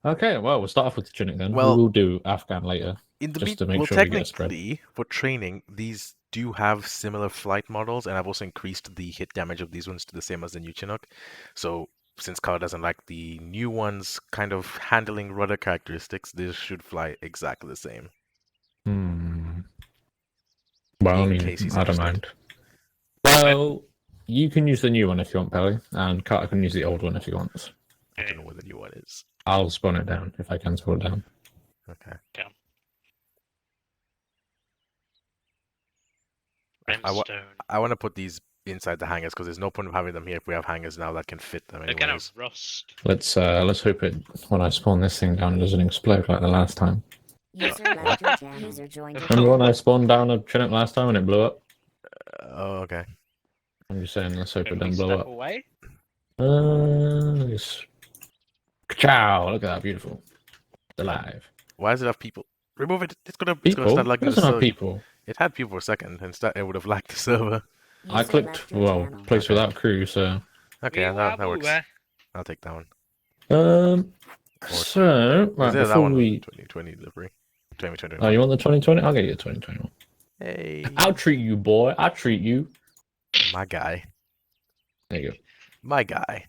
Okay, well, we'll start off with the Chinook then. We Well, will do Afghan later, in the just meet, to make well, sure we get a spread. technically, for training, these do have similar flight models, and I've also increased the hit damage of these ones to the same as the new Chinook. So, since Carl doesn't like the new ones kind of handling rudder characteristics, this should fly exactly the same, Hmm. Well, I in mean, case he's I don't interested. mind. Well, you can use the new one if you want, Pelly, and Carter can use the old one if he wants. I don't Okay. know what the new one is. I'll spawn it down if I can spawn it down. Okay. I, wa- Brimstone. I want to put these inside the hangars because there's no point of having them here if we have hangars now that can fit them They're gonna anyways. rust. Let's hope it when I spawn this thing down it doesn't explode like the last time. User left your channel. User joined your Remember when I channel. spawned down a Chinook last time and it blew up? Oh, okay. I'm just saying, let's hope it Can we doesn't blow step up. away? Yes. Ciao! Look at that, beautiful. It's alive. Why does it have people? Remove it. It's gonna People? start It lagging the doesn't have server. people. It had people for a second, and it would have lagged the server. I User clicked, left your well, channel. place Okay. without crew, so. Okay, that works. Wee-wah-boo-wah. I'll take that one. So, right, Is it that before one? we. 2020 delivery. 2020. Oh, you want the 2020? I'll get you the 2021. Hey, I'll treat you, boy. I'll treat you. my guy. There you go. My guy.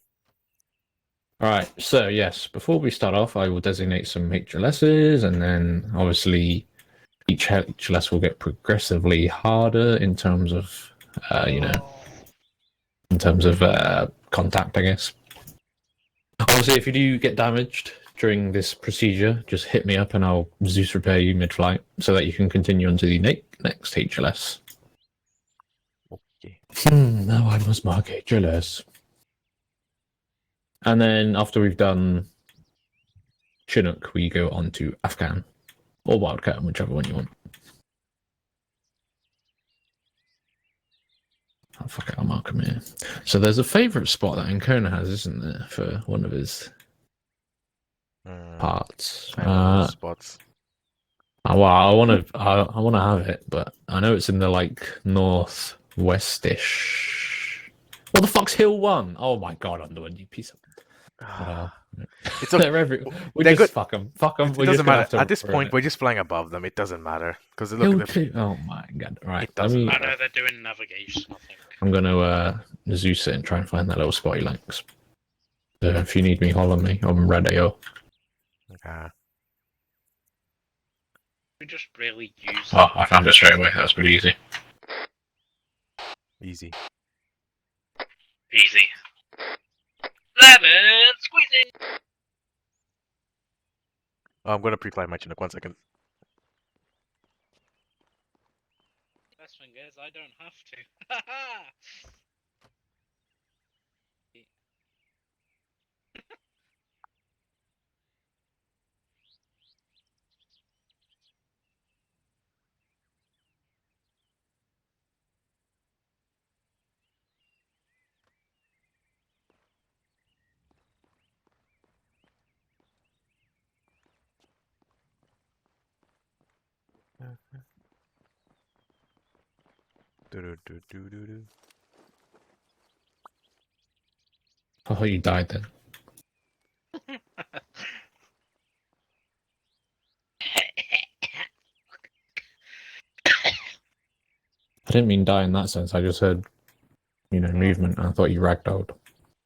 Alright, so yes, before we start off, I will designate some HLSs, and then obviously each HLS will get progressively harder in terms of, in terms of contact, I guess. Obviously, if you do get damaged during this procedure, just hit me up and I'll Zeus repair you mid-flight so that you can continue on to the next HLS. Okay. Now I must mark HLS. And then after we've done Chinook, we go on to Afghan or Wildcat, whichever one you want. Oh, fuck it, I'll mark him here. So there's a favourite spot that Ancona has, isn't there, for one of his parts? I know those spots. Well, I want to have it, but I know it's in the like northwestish. What the fuck's Hill 1? Oh my god, Underwood, you piece of. It's okay. They're every. We They're just good. fuck them. Fuck them. It doesn't matter. At this point, we're just flying above them. It doesn't matter because look Hill at the. 2. Oh my god! Right, It doesn't I matter. know they're doing navigation, I think. I'm gonna Zeus it and try and find that little spot he likes. So if you need me, holler me. I'm ready. Okay. We just really use Oh, I found it straight away. That's pretty easy. Easy. easy. Lemon squeezy! Oh, I'm gonna pre-fly my Chinook. 1 second. Best thing is, I don't have to. Haha! Do-do-do-do-do-do. Oh, you died then. I didn't mean die in that sense. I just heard, movement. And I thought you ragdolled.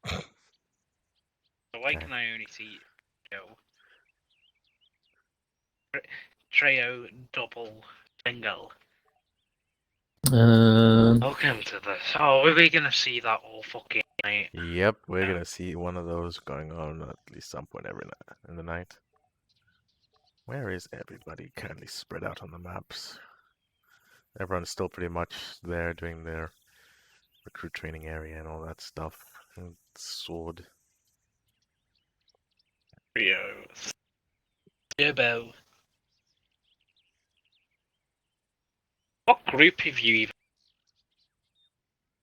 So why can I only see Joe? Trio double single. Welcome to this. Oh, are we gonna see that all fucking night? Yep, we're gonna see one of those going on at least some point every night in the night. Where is everybody currently spread out on the maps? Everyone's still pretty much there doing their recruit training area and all that stuff. And sword. Trio. Turbo. What group have you even?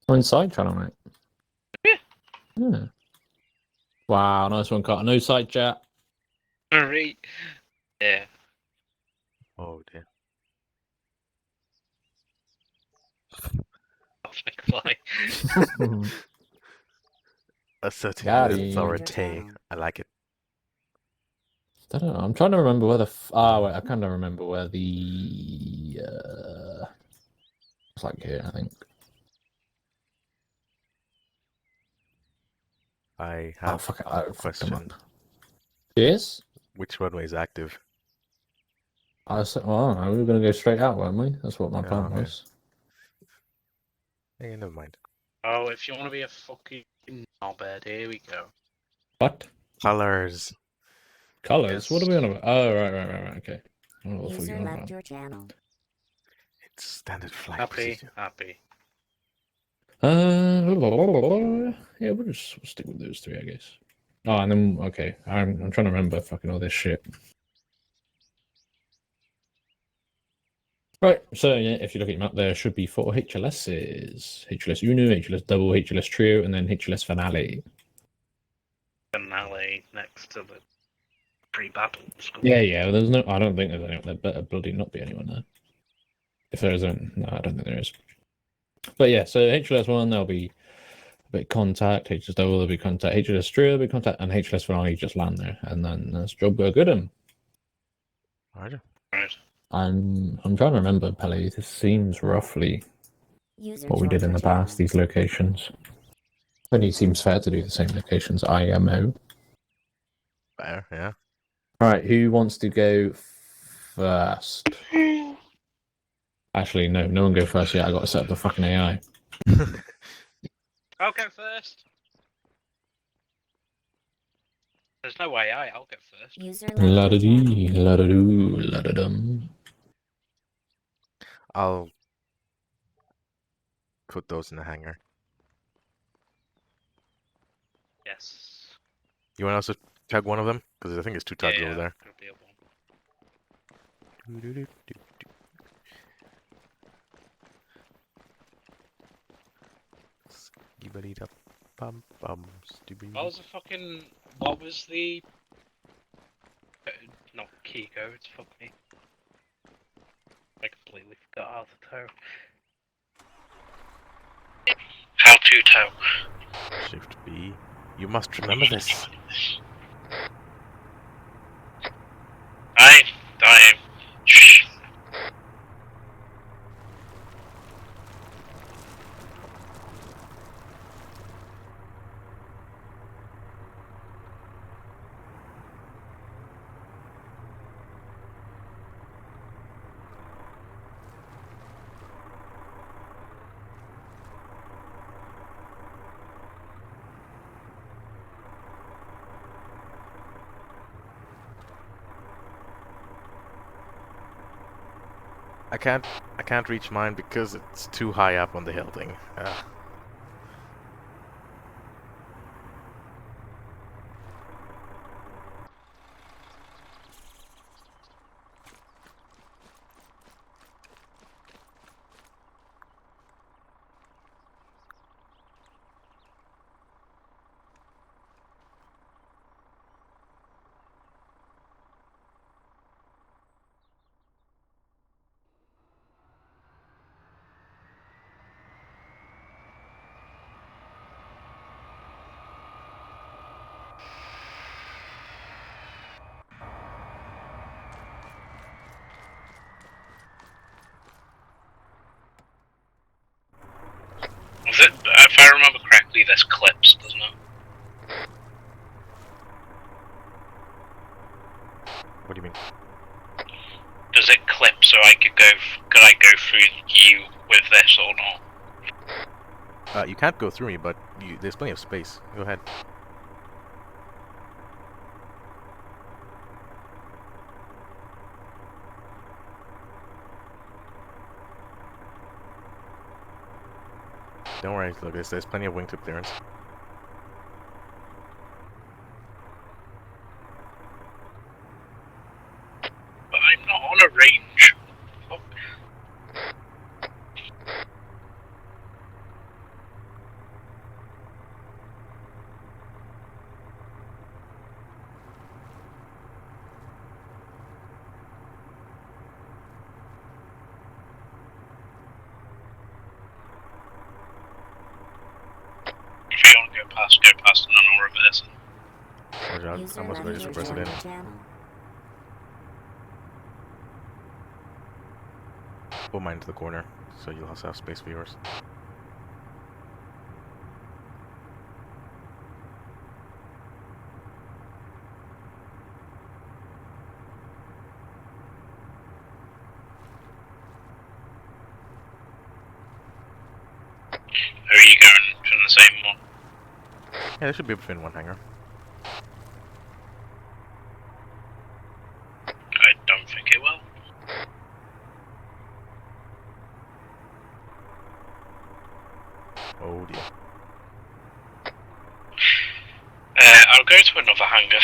Oh, inside channel, mate. Yeah. Yeah. Wow, nice one, Carter. No side chat. Alright. Yeah. Oh dear. Off McFly. Asserting Got his him. authority. I like it. I don't know. I'm trying to remember where the. Wait, I kind of remember where the. It's like here, I think. I Oh have fuck it! a I fucked them question. up. Yes. Which runway is active? I said, well, I don't know, we were going to go straight out, weren't we? That's what my Oh, plan okay. was. Hey, never mind. Oh, if you want to be a fucking knobhead, here we go. What? Colors. Colors? What are we on about? Oh, right. Okay. I don't know what the fuck User you're on left about. your channel. It's standard flight Happy, procedure. happy. Yeah, we'll stick with those three, I guess. Oh, and then okay, I'm trying to remember fucking all this shit. Right, so yeah, if you look at your map, there should be 4 HLSs: HLS Uno, HLS Double, HLS Trio, and then HLS Finale. Finale next to the pre-battle school. Yeah. There's no. I don't think there's anyone. There better bloody not be anyone there. If there isn't, no, I don't think there is. But yeah, so HLS 1, there'll be a bit of contact. HLS Double, there'll be contact. HLS Trio, there'll be contact, and HLS Finale just land there, and then that's job go good 'em. Roger. Right. I'm trying to remember, Pelly. This seems roughly User what we did joined in your the past. channel. These locations. Only seems fair to do the same locations. IMO. Fair, yeah. Right, who wants to go first? Actually, no. No one go first yet. I got to set up the fucking AI. I'll go first. There's no way I'll go first. User left La da your channel. dee, la da doo, la da dum. I'll put those in the hangar. Yes. You want us to tug one of them? Because I think it's 2 tugs over there. It'll be a one. What was the... not key codes, fuck me. I completely forgot how to tow. How to tow. Shift B. You must remember this. I... Shh. I can't reach mine because it's too high up on the hill thing. Was it, if I remember correctly, this clips, doesn't it? What do you mean? Does it clip so could I go through you with this or not? You can't go through me, but there's plenty of space. Go ahead. Don't worry, look, there's plenty of wingtip clearance. But I'm not on a range. Fuck. If you want to go past and then I'll reverse it. Roger, User I'm also left going to your reverse it in. channel. put mine to the corner, so you'll also have space for yours. Or are you going from the same one? Yeah, they should be able to fit in one hangar. I don't think it will. Oh dear. I'll go to another hangar.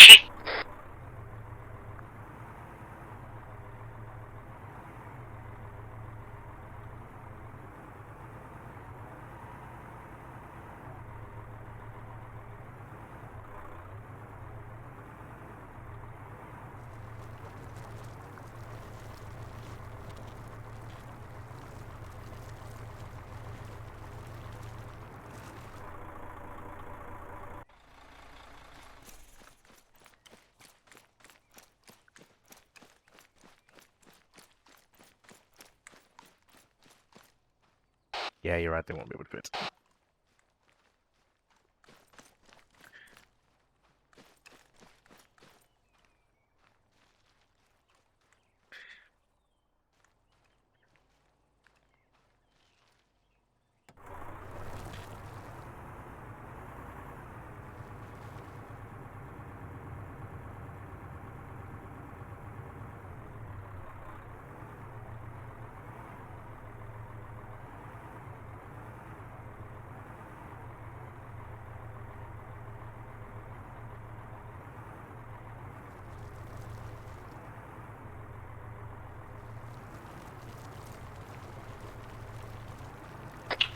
Yeah, you're right, they won't be able to fit.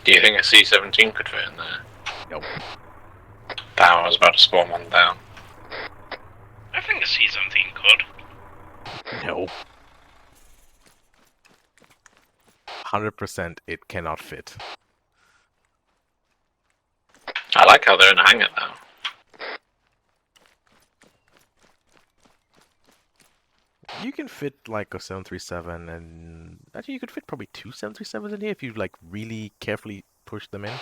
Do you think a C-17 could fit in there? Nope. Damn, I was about to spawn one down. I think a C-17 could. No. 100% it cannot fit. I like how they're in a hangar now. You can fit like a 737 and actually you could fit probably two 737s in here if you like really carefully push them in.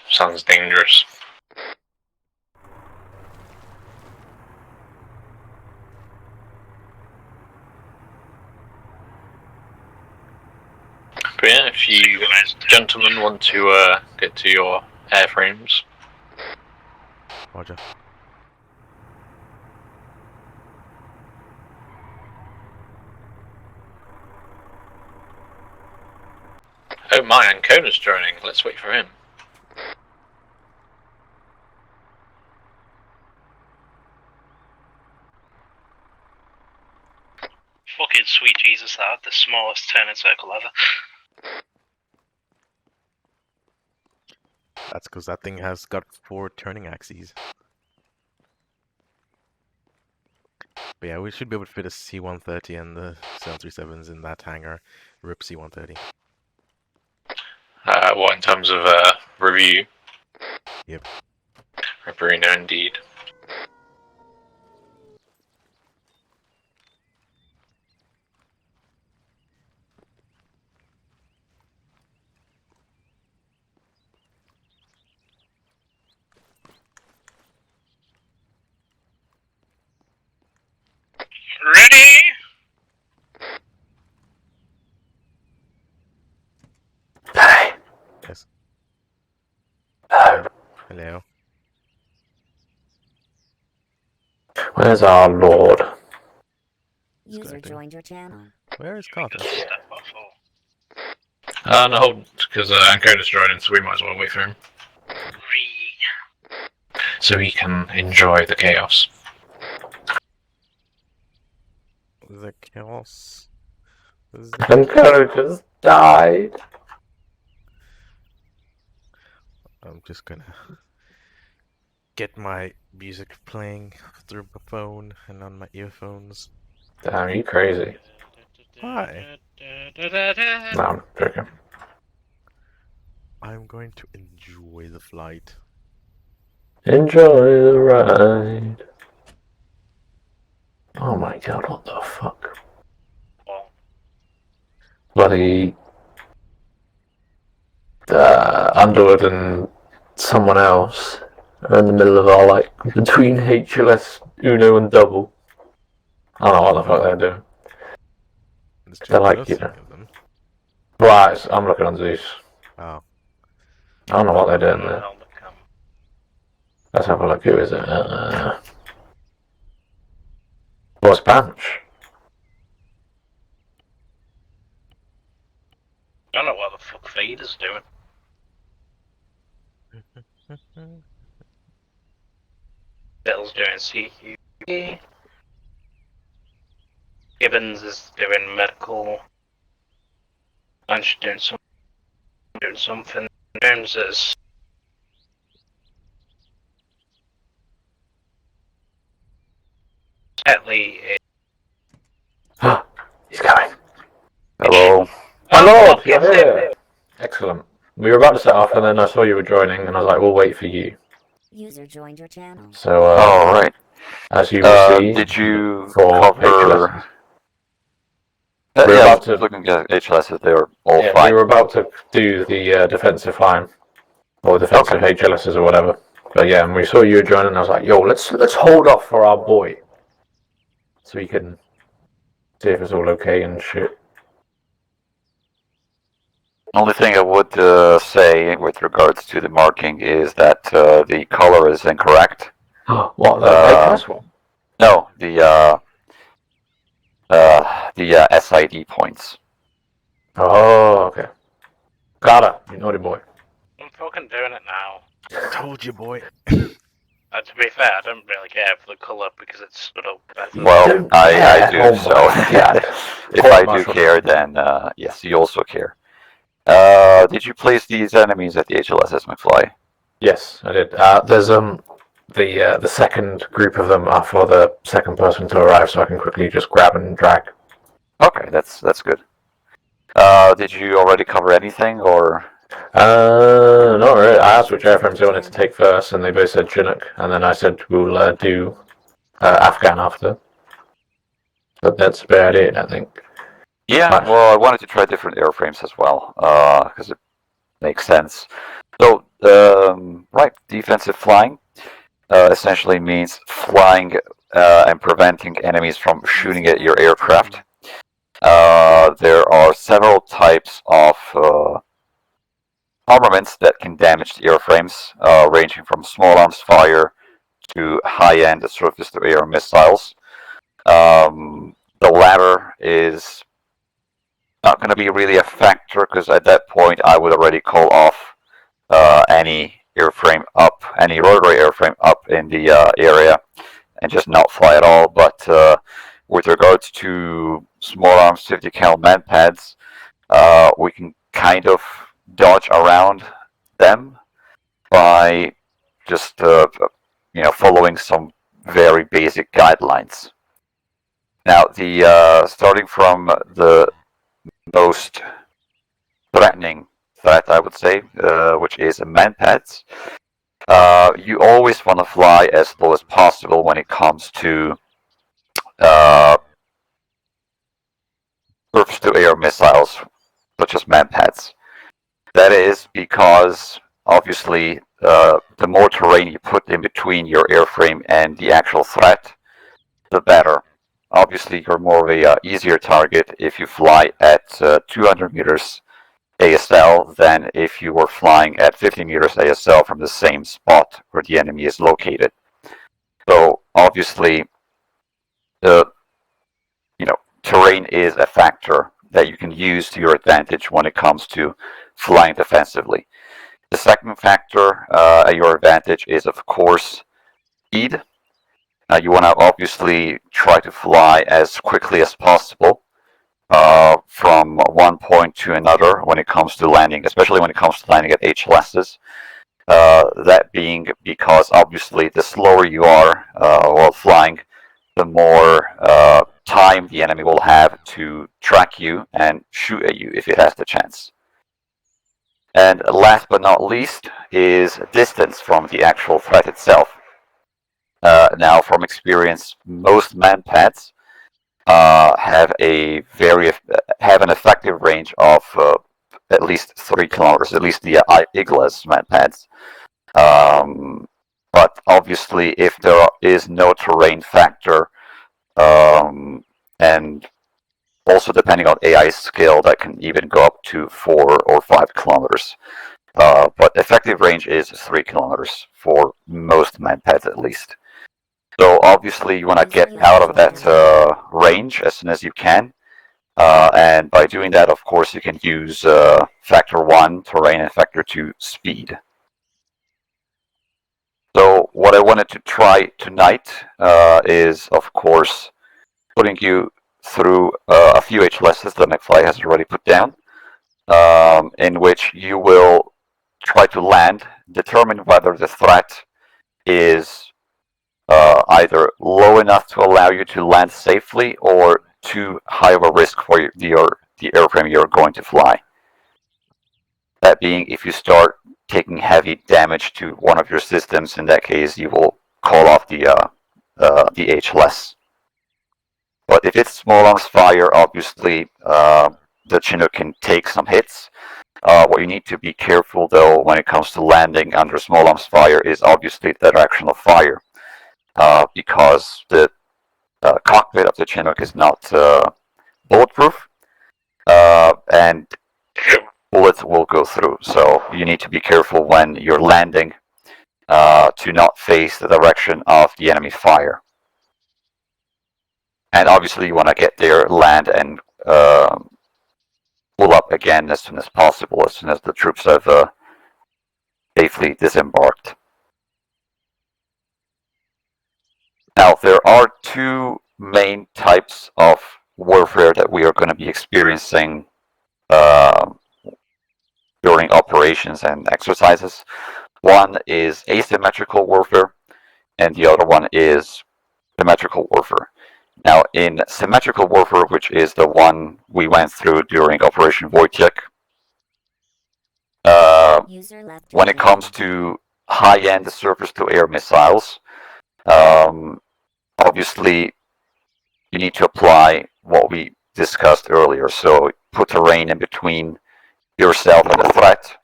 Sounds dangerous. But yeah, if you gentlemen want to get to your airframes. Roger. Oh my, Ancona's joining. Let's wait for him. Fucking sweet Jesus, that had the smallest turning circle ever. That's because that thing has got 4 turning axes. But yeah, we should be able to fit a C-130 and the 737s in that hangar. RIP C-130. What in terms of review? Yep. Ripperino indeed. Ready? Hey! Yes. Oh, Hello. where's our lord? User Connecting. joined your channel. Where is Carter? Just step off or... No, because Ancona's joining, so we might as well wait for him. So he can enjoy the chaos. The chaos. Ancona just died. I'm just gonna get my music playing through my phone and on my earphones. Damn, you crazy. Hi. No, I'm joking. I'm going to enjoy the flight. Enjoy the ride. Oh my god, what the fuck? bloody Underwood and someone else are in the middle of our, like, between HLS Uno and Double. I don't know what the fuck they're doing. They're like, you know. Right, I'm looking on Zeus. Oh. I don't know what they're doing there. Let's have a look. Who is it? What's Banch? I don't know what the fuck Vader's doing. Bill's doing CQ. Gibbons is doing medical. Banch doing something. Jones is. Tetley is. He's coming. Hello. My lord, fuck, you're it's here. Excellent. We were about to set off, and then I saw you were joining, and I was like, "We'll wait for you." User joined your channel. So, Oh, right. as you will see, Did you for cover... HLS. We're about about to- looking at HLSs. They were all Yeah, fine. we were about to do the defensive line, or defensive HLSs or whatever. But yeah, and we saw you were joining, and I was like, "Yo, let's hold off for our boy, so we can see if it's all okay and shit." Only thing I would say with regards to the marking is that the color is incorrect. What, the HLS one? No, the SID points. Oh, okay. Got it, you naughty boy. I'm fucking doing it now. Told you, boy. To be fair, I don't really care for the colour because it's stood up better. Well, I do, Oh so my God. if I do care, then yes, you also care. Did you place these enemies at the HLSS McFly? Yes, I did. There's the second group of them are for the second person to arrive, so I can quickly just grab and drag. Okay, that's good. Did you already cover anything, or? Not really. I asked which airframes they wanted to take first, and they both said Chinook, and then I said we'll do Afghan after. But that's about it, I think. Yeah, Nice. well, I wanted to try different airframes as well, because it makes sense. So, right, defensive flying essentially means flying and preventing enemies from shooting at your aircraft. There are several types of armaments that can damage the airframes, ranging from small arms fire to high-end surface-to-air missiles. The latter is not going to be really a factor because at that point I would already call off any airframe up, any rotary airframe up in the area and just not fly at all. But with regards to small arms 50 cal manpads, we can kind of dodge around them by just following some very basic guidelines. Now, the starting from the most threatening threat, I would say, which is manpads. You always want to fly as low as possible when it comes to surface-to-air missiles, such as manpads. That is because, obviously, the more terrain you put in between your airframe and the actual threat, the better. Obviously, you're more of a easier target if you fly at 200 meters ASL than if you were flying at 50 meters ASL from the same spot where the enemy is located. So, obviously, terrain is a factor that you can use to your advantage when it comes to flying defensively. The second factor at your advantage is, of course, speed. You want to obviously try to fly as quickly as possible from one point to another when it comes to landing, especially when it comes to landing at HLSs. That being because obviously the slower you are while flying, the more time the enemy will have to track you and shoot at you if it has the chance. And last but not least is distance from the actual threat itself. Now, from experience, most manpads have an effective range of at least 3 kilometers, at least the Iglas man pads. But obviously, if there is no terrain factor, and also depending on AI skill, that can even go up to 4 or 5 kilometers. But effective range is 3 kilometers for most man pads at least. So obviously you want to get out of that range as soon as you can. And by doing that, of course, you can use factor 1 terrain and factor 2 speed. So what I wanted to try tonight is, of course, putting you through a few HLSs that McFly has already put down, in which you will try to land, determine whether the threat is either low enough to allow you to land safely or too high of a risk for the airframe you're going to fly. That being, if you start taking heavy damage to one of your systems, in that case you will call off the HLS. But if it's small arms fire, obviously the Chinook can take some hits. What you need to be careful though when it comes to landing under small arms fire is obviously the direction of fire. Because the cockpit of the Chinook is not bulletproof, and bullets will go through. So you need to be careful when you're landing to not face the direction of the enemy fire. And obviously you want to get there, land, and pull up again as soon as possible, as soon as the troops have safely disembarked. Now, there are two main types of warfare that we are going to be experiencing during operations and exercises. One is asymmetrical warfare, and the other one is symmetrical warfare. Now, in symmetrical warfare, which is the one we went through during Operation Wojciech, when it comes to high-end surface-to-air missiles, obviously you need to apply what we discussed earlier. So put terrain in between yourself and the threat,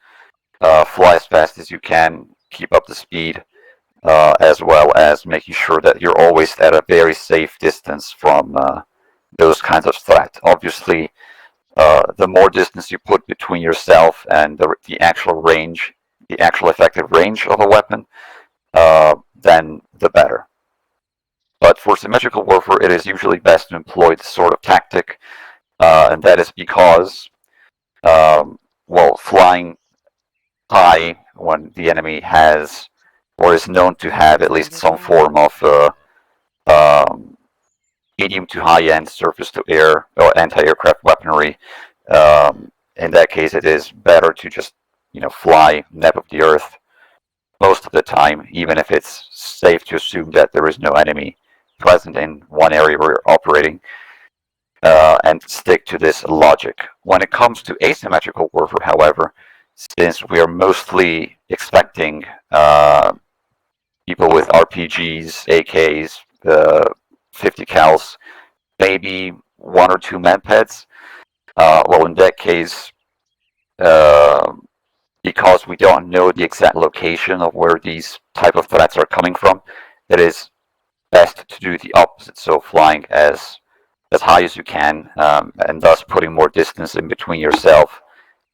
fly as fast as you can, keep up the speed, as well as making sure that you're always at a very safe distance from those kinds of threats. Obviously, the more distance you put between yourself and the actual range, the actual effective range of a weapon, then the better. But for symmetrical warfare, it is usually best to employ this sort of tactic, and that is because, well, flying high when the enemy has, or is known to have, at least some form of medium to high-end surface-to-air or anti-aircraft weaponry, in that case, it is better to just, fly neb of the earth most of the time, even if it's safe to assume that there is no enemy present in one area where you're operating, and stick to this logic. When it comes to asymmetrical warfare, however, since we are mostly expecting people with RPGs, AKs, 50 cals, maybe 1 or 2 manpads, well, in that case, because we don't know the exact location of where these type of threats are coming from, it is best to do the opposite, so flying as high as you can, and thus putting more distance in between yourself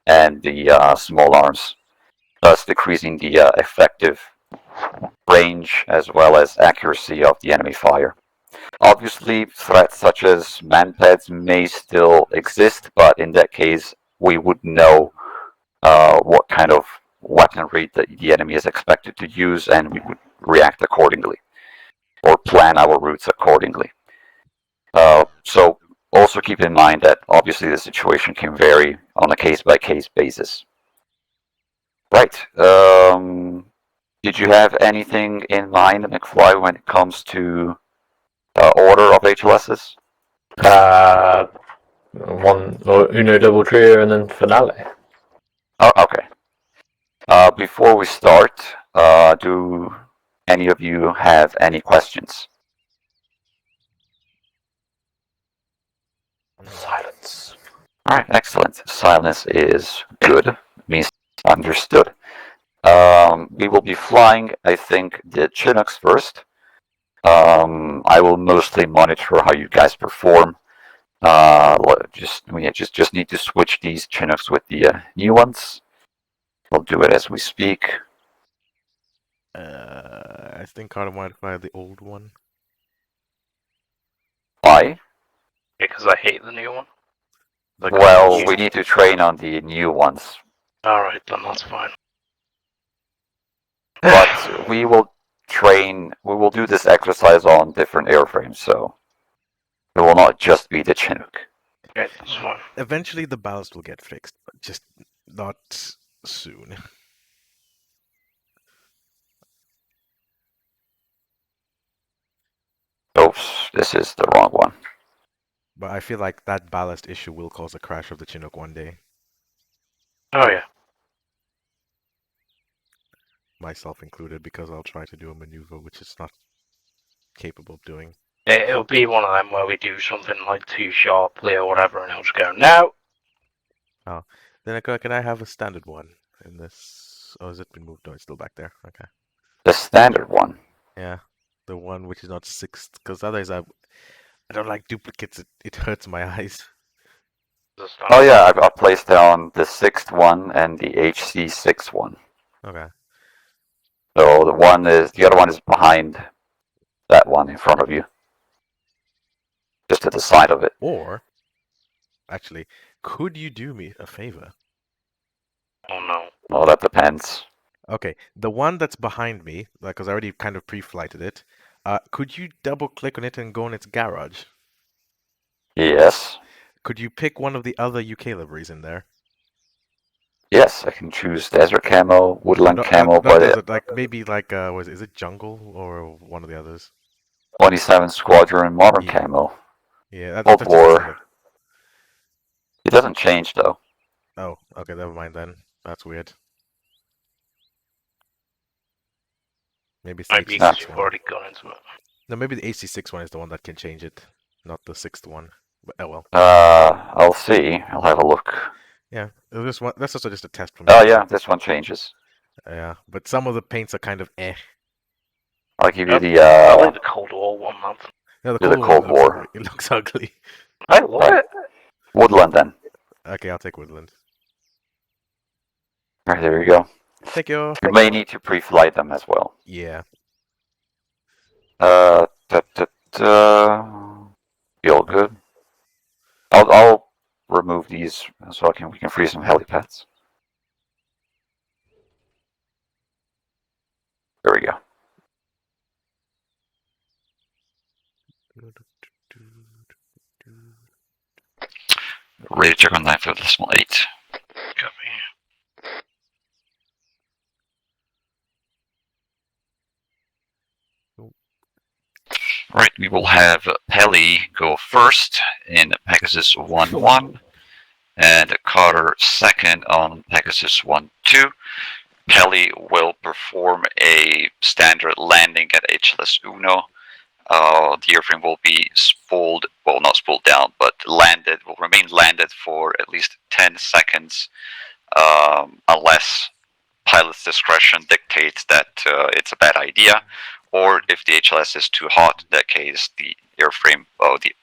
and the small arms, thus decreasing the effective range as well as accuracy of the enemy fire. Obviously, threats such as manpads may still exist, but in that case, we would know what kind of weaponry that the enemy is expected to use, and we would react accordingly, or plan our routes accordingly. So also keep in mind that obviously the situation can vary on a case-by-case basis. Right. Did you have anything in mind, McFly, when it comes to order of HLSs? One or Uno double trio and then finale. Oh, okay. Before we start, do any of you have any questions? Alright, excellent. Silence is good. Means understood. We will be flying, I think, the Chinooks first. I will mostly monitor how you guys perform. Just need to switch these Chinooks with the new ones. We'll do it as we speak. I think Carter might fly the old one. Why? Because I hate the new one. Like, Well, we need to train on the new ones. Alright, then that's fine. But we will do this exercise on different airframes, so it will not just be the Chinook. Okay, that's fine. Eventually, the ballast will get fixed, but just not soon. Oops, this is the wrong one. But I feel like that ballast issue will cause a crash of the Chinook one day. Oh yeah. Myself included, because I'll try to do a maneuver which it's not capable of doing. It'll be one of them where we do something like too sharply or whatever, and it'll just go, no! Then can I have a standard one in this? Oh, has it been moved? No, it's still back there. Okay. The standard one. Yeah, the one which is not sixth, because otherwise I don't like duplicates. It hurts my eyes. Oh yeah, I've placed down the 6th one and the HC6 one. Okay. So the other one is behind that one in front of you. Just to the side of it. Or, actually, could you do me a favor? Oh no. Well, that depends. Okay, the one that's behind me, because I already kind of pre-flighted it, could you double-click on it and go in its garage? Yes. Could you pick one of the other UK liveries in there? Yes, I can choose desert camo, woodland No, camo, not but desert, maybe is it jungle or one of the others? 27 Squadron modern Yeah. camo. Yeah, Cold that's War. It doesn't change though. Oh, okay, never mind then. That's weird. Maybe it's the Maybe HC6 you've one. already gone into it. No, maybe the HC6 one is the one that can change it, not the 6th one. But, oh well. I'll see. I'll have a look. Yeah, that's also just a test from Oh me. yeah, this one changes. Yeah, but some of the paints are kind of eh. I'll give you the I like the Cold War one, man. No, the Do the Cold Cold War War. it looks ugly. I love Right. it. Woodland then. Okay, I'll take Woodland. Right, there you go. Thank you. You may need to pre-flight them as well. Yeah. Be all good. I'll remove these so we can free some helipads. There we go. Ready to check on 9.8. Copy. Right, we will have Pelly go first in Pegasus 1-1, and Carter second on Pegasus 1-2. Pelly will perform a standard landing at HLS Uno. The airframe will be spooled, well, not spooled down, but landed, will remain landed for at least 10 seconds, unless pilot's discretion dictates that it's a bad idea, or if the HLS is too hot. In that case, the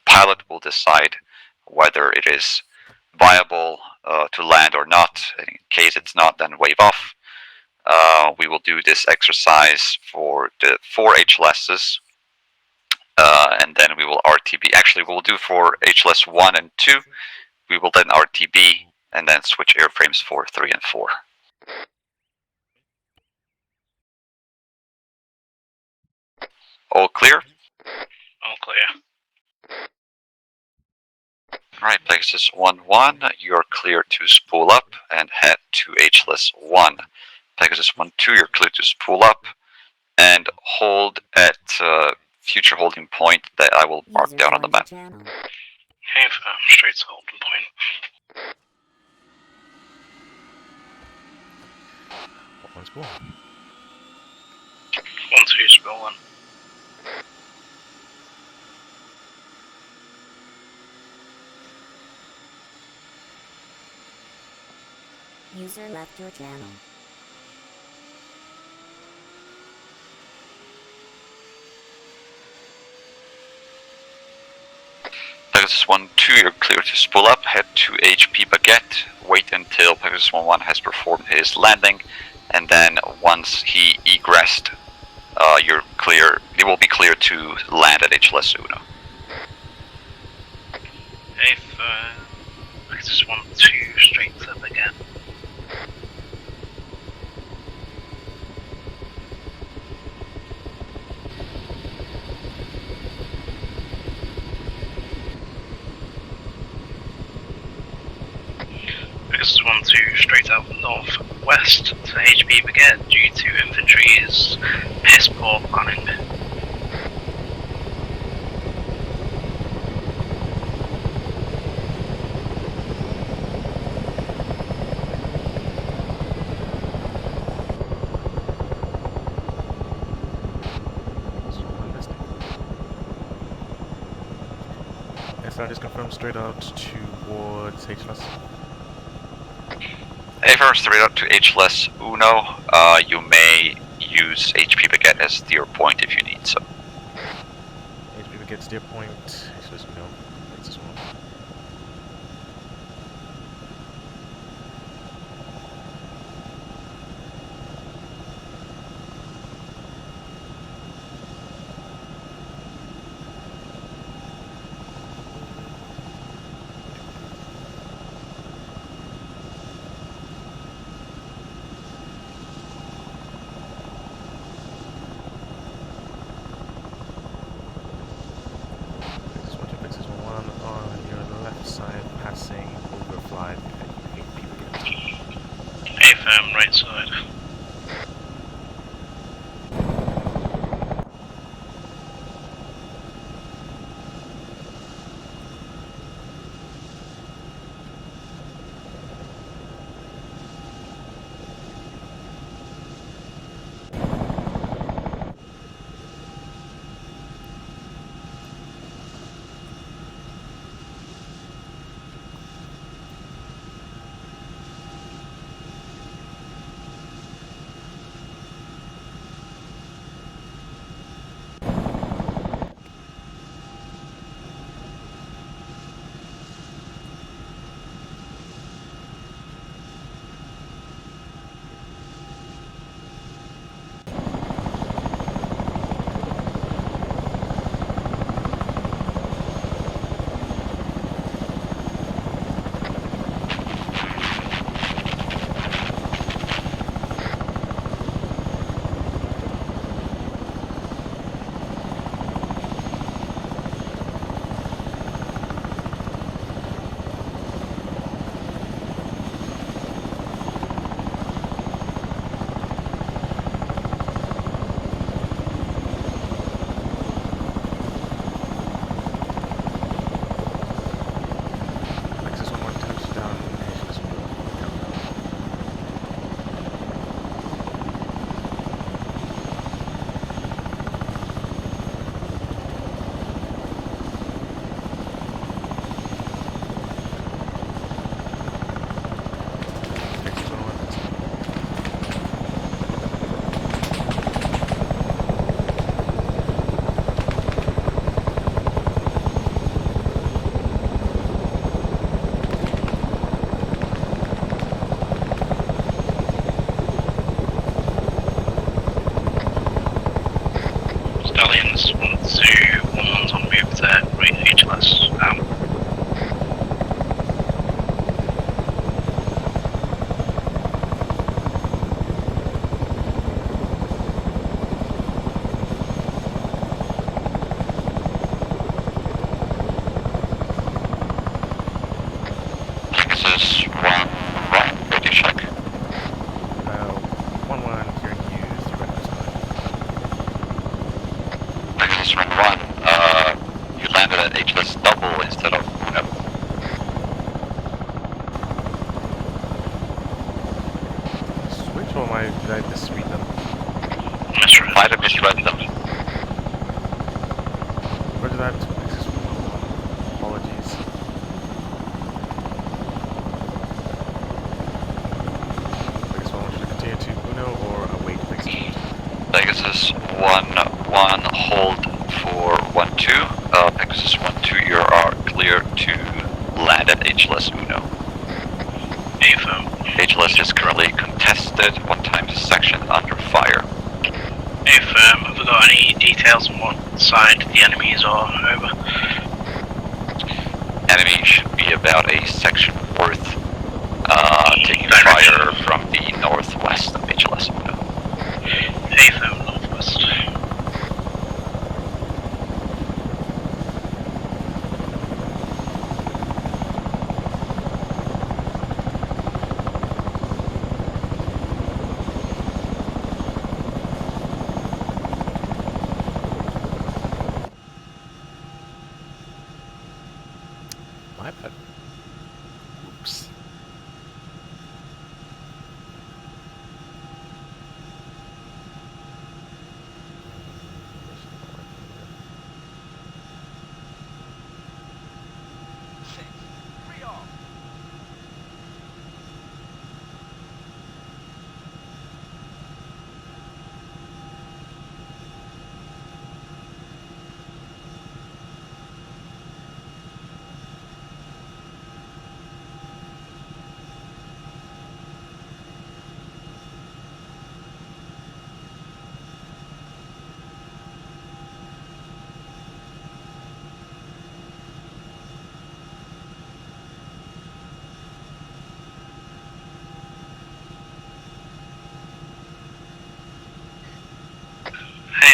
pilot will decide whether it is viable to land or not. In case it's not, then wave off. We will do this exercise for the 4 HLSs, and then we will RTB. Actually, we'll do for HLS 1 and 2. We will then RTB and then switch airframes for 3 and 4. All clear? All clear. Alright, Pegasus 1-1, you're clear to spool up and head to HLS 1. Pegasus 1-2, you're clear to spool up and hold at future holding point that I will mark down on the map. Okay, straight to holding point. One's cool. 1-2 spill one. User left your channel. Pegasus 1-2, you're clear to spool up, head to HP Baguette, wait until Pegasus 1-1 has performed his landing, and then once he egressed, you're clear, it will be clear to land at HLS Uno. If I just want to straight up again. I just want to straight out northwest to HP Baguette due to infantry's piss poor planning. SR just confirmed straight out towards HLS. If you're straight out to HLS Uno, you may use HP Baguette as steer point if you need so. HP Baguette steer point, HLS Uno. That's this one. Right side. Stallions 1-2, 1-1's on move to right HLS. Pegasus 1-1, ready to check. 1-1 hearing you through red side. Pegasus 1-1, you landed at HLS double instead of Uno. Switch or did I misread them? Misread. Might have misread them. Where did that exist? Apologies. 1-1, hold for 1-2. Pegasus 1-2, you are clear to land at HLS Uno. Affirm. HLS is currently contested. 1 times section under fire. Affirm. Have we got any details on what side the enemies are over? Enemy should be about a section worth, taking Direction. fire from the northwest of HLS Uno. Affirm, northwest. My bad. Oops.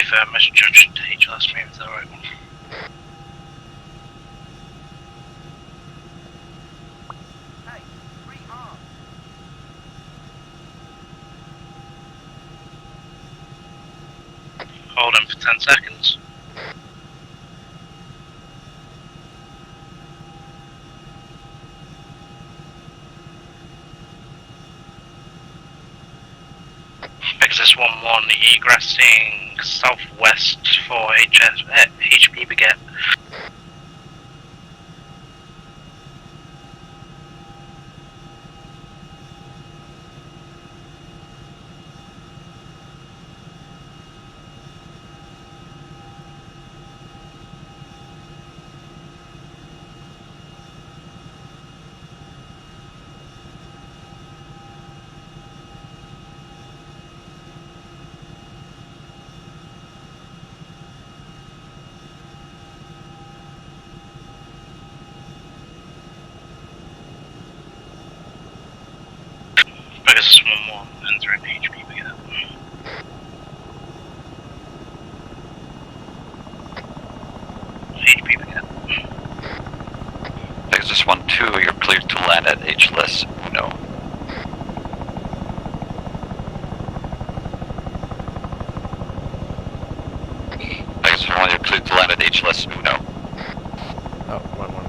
Affirm, as judged, HLS moves the right one. Hold him for 10 seconds. Pegasus 1-1, egressing southwest for HP Baguette. Pegasus 1-1, entering HP Baguette. HP Baguette. Pegasus 1-2, you're cleared to land at HLS Uno. Pegasus 1, you're cleared to land at HLS Uno. Oh, 1-1.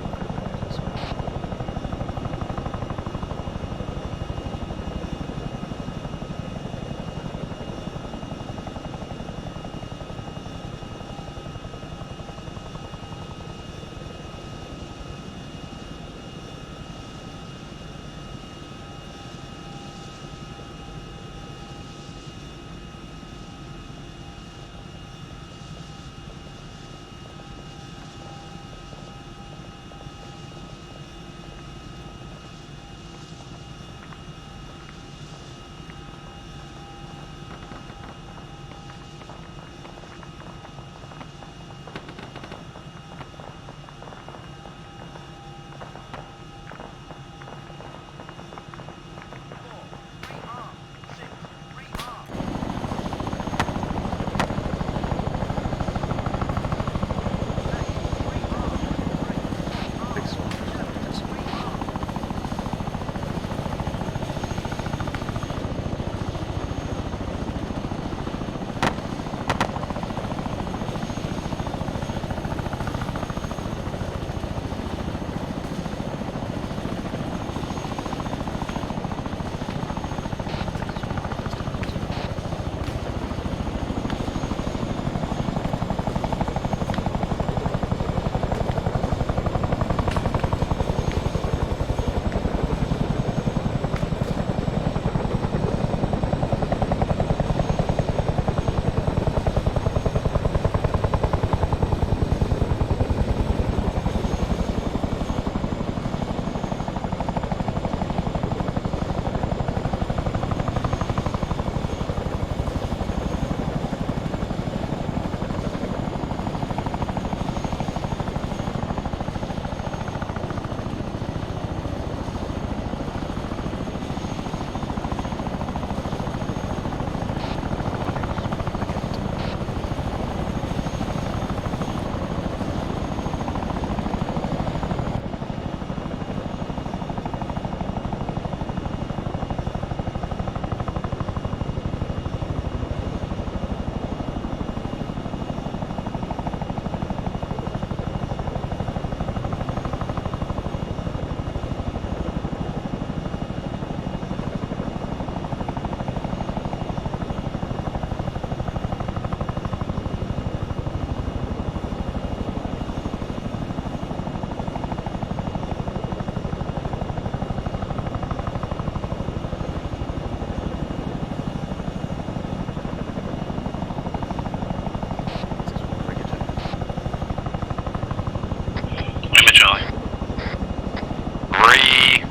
we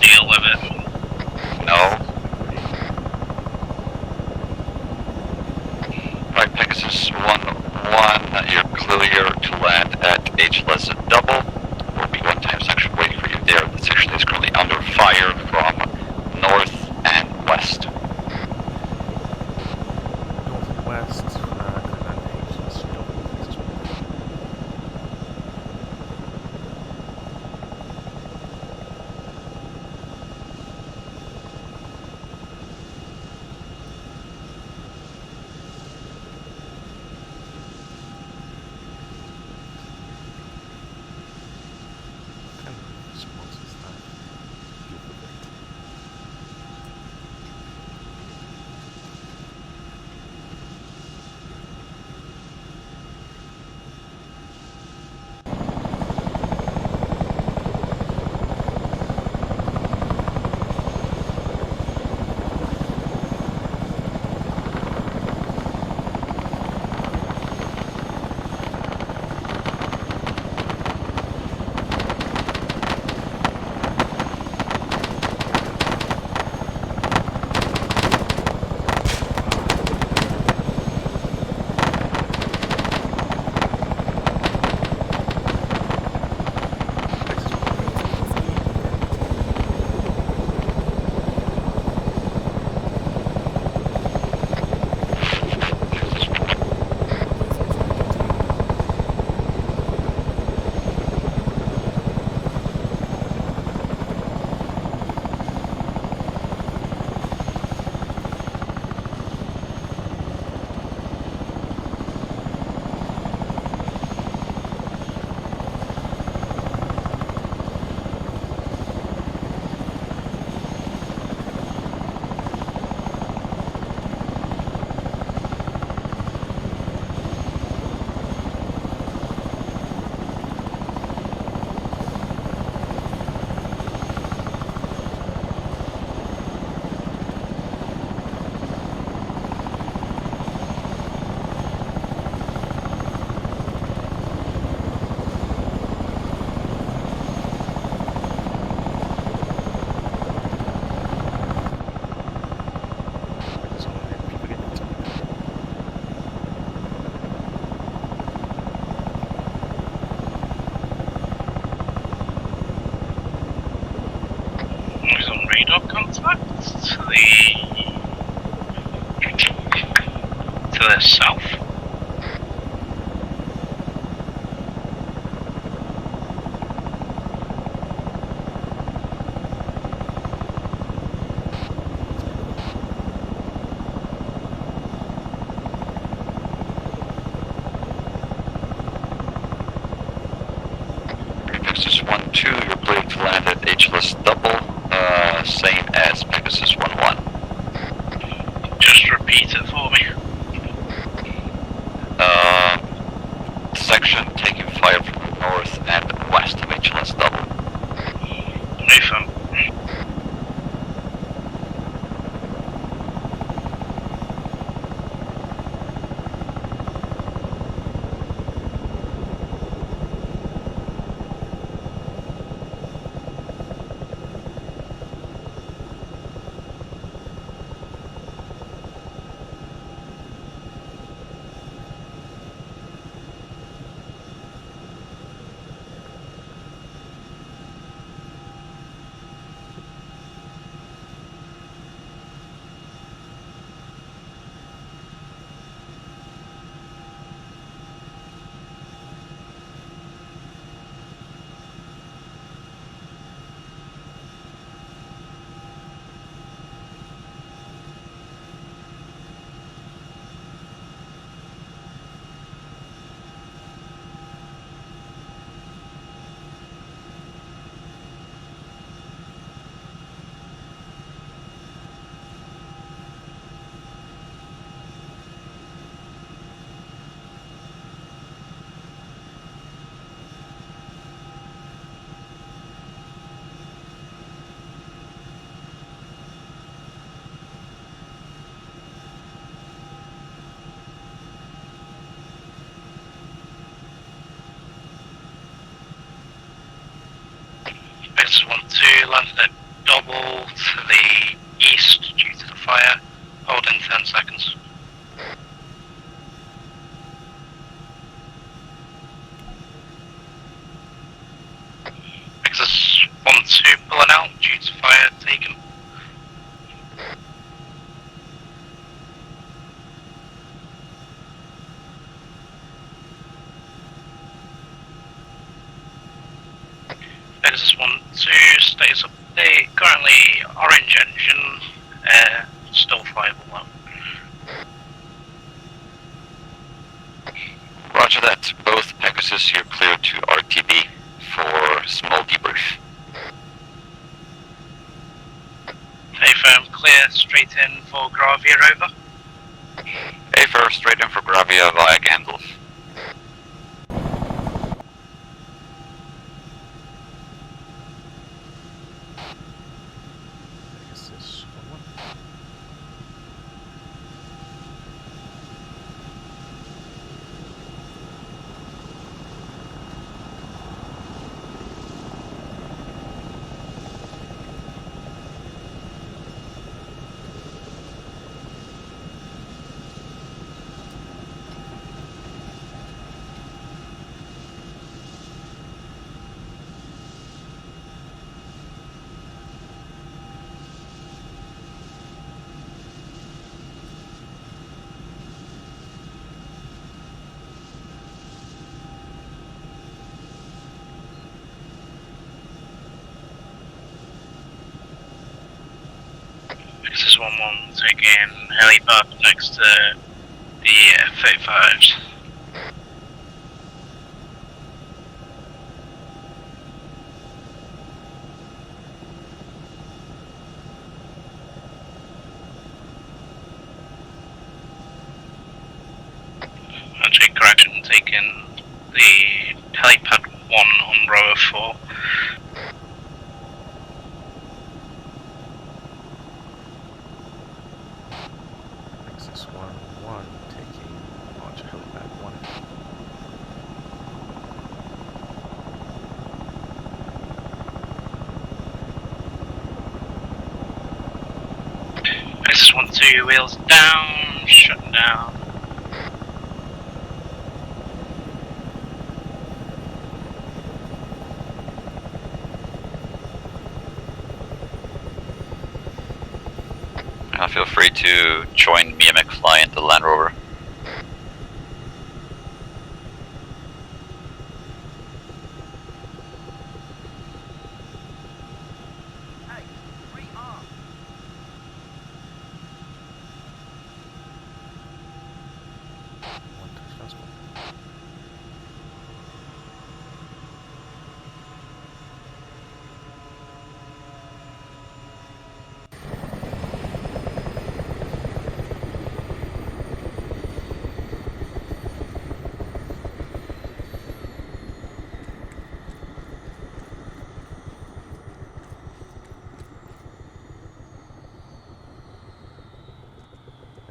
deal with it? No. Right, Pegasus 1-1, you're clear to land at H less than double. Will be one time section waiting for you there. The section is currently under fire from north and west. North and west, command H, double. What kind of response is that? Deal with it. He's on radar contact to the south. Pegasus 1-2, you're clear to land at H less double, same as Pegasus 1-1. Just repeat it for me. Section taking fire from the north and west of H less double. Nathan. Pegasus 1-2, landed at double to the east due to the fire. Hold in 10 seconds. Pegasus 1-2, pulling out due to fire, taken. Pegasus 1-2, status update, currently orange engine, still flyable low. Roger that. Both Pegasus, you're clear to RTB for small debrief. A-firm clear, straight in for Gravia, over. A-firm straight in for Gravia via Gandalf. Pegasus 1-1. Pegasus 1-1, taking helipad next to the F-35s. Actually, correction, taking the helipad 1 on row of 4. Pegasus 1-1 taking launch helipad 1. Pegasus 1-2, wheels down, shutting down. Feel free to join me and McFly into Land Rover. One touchdown score.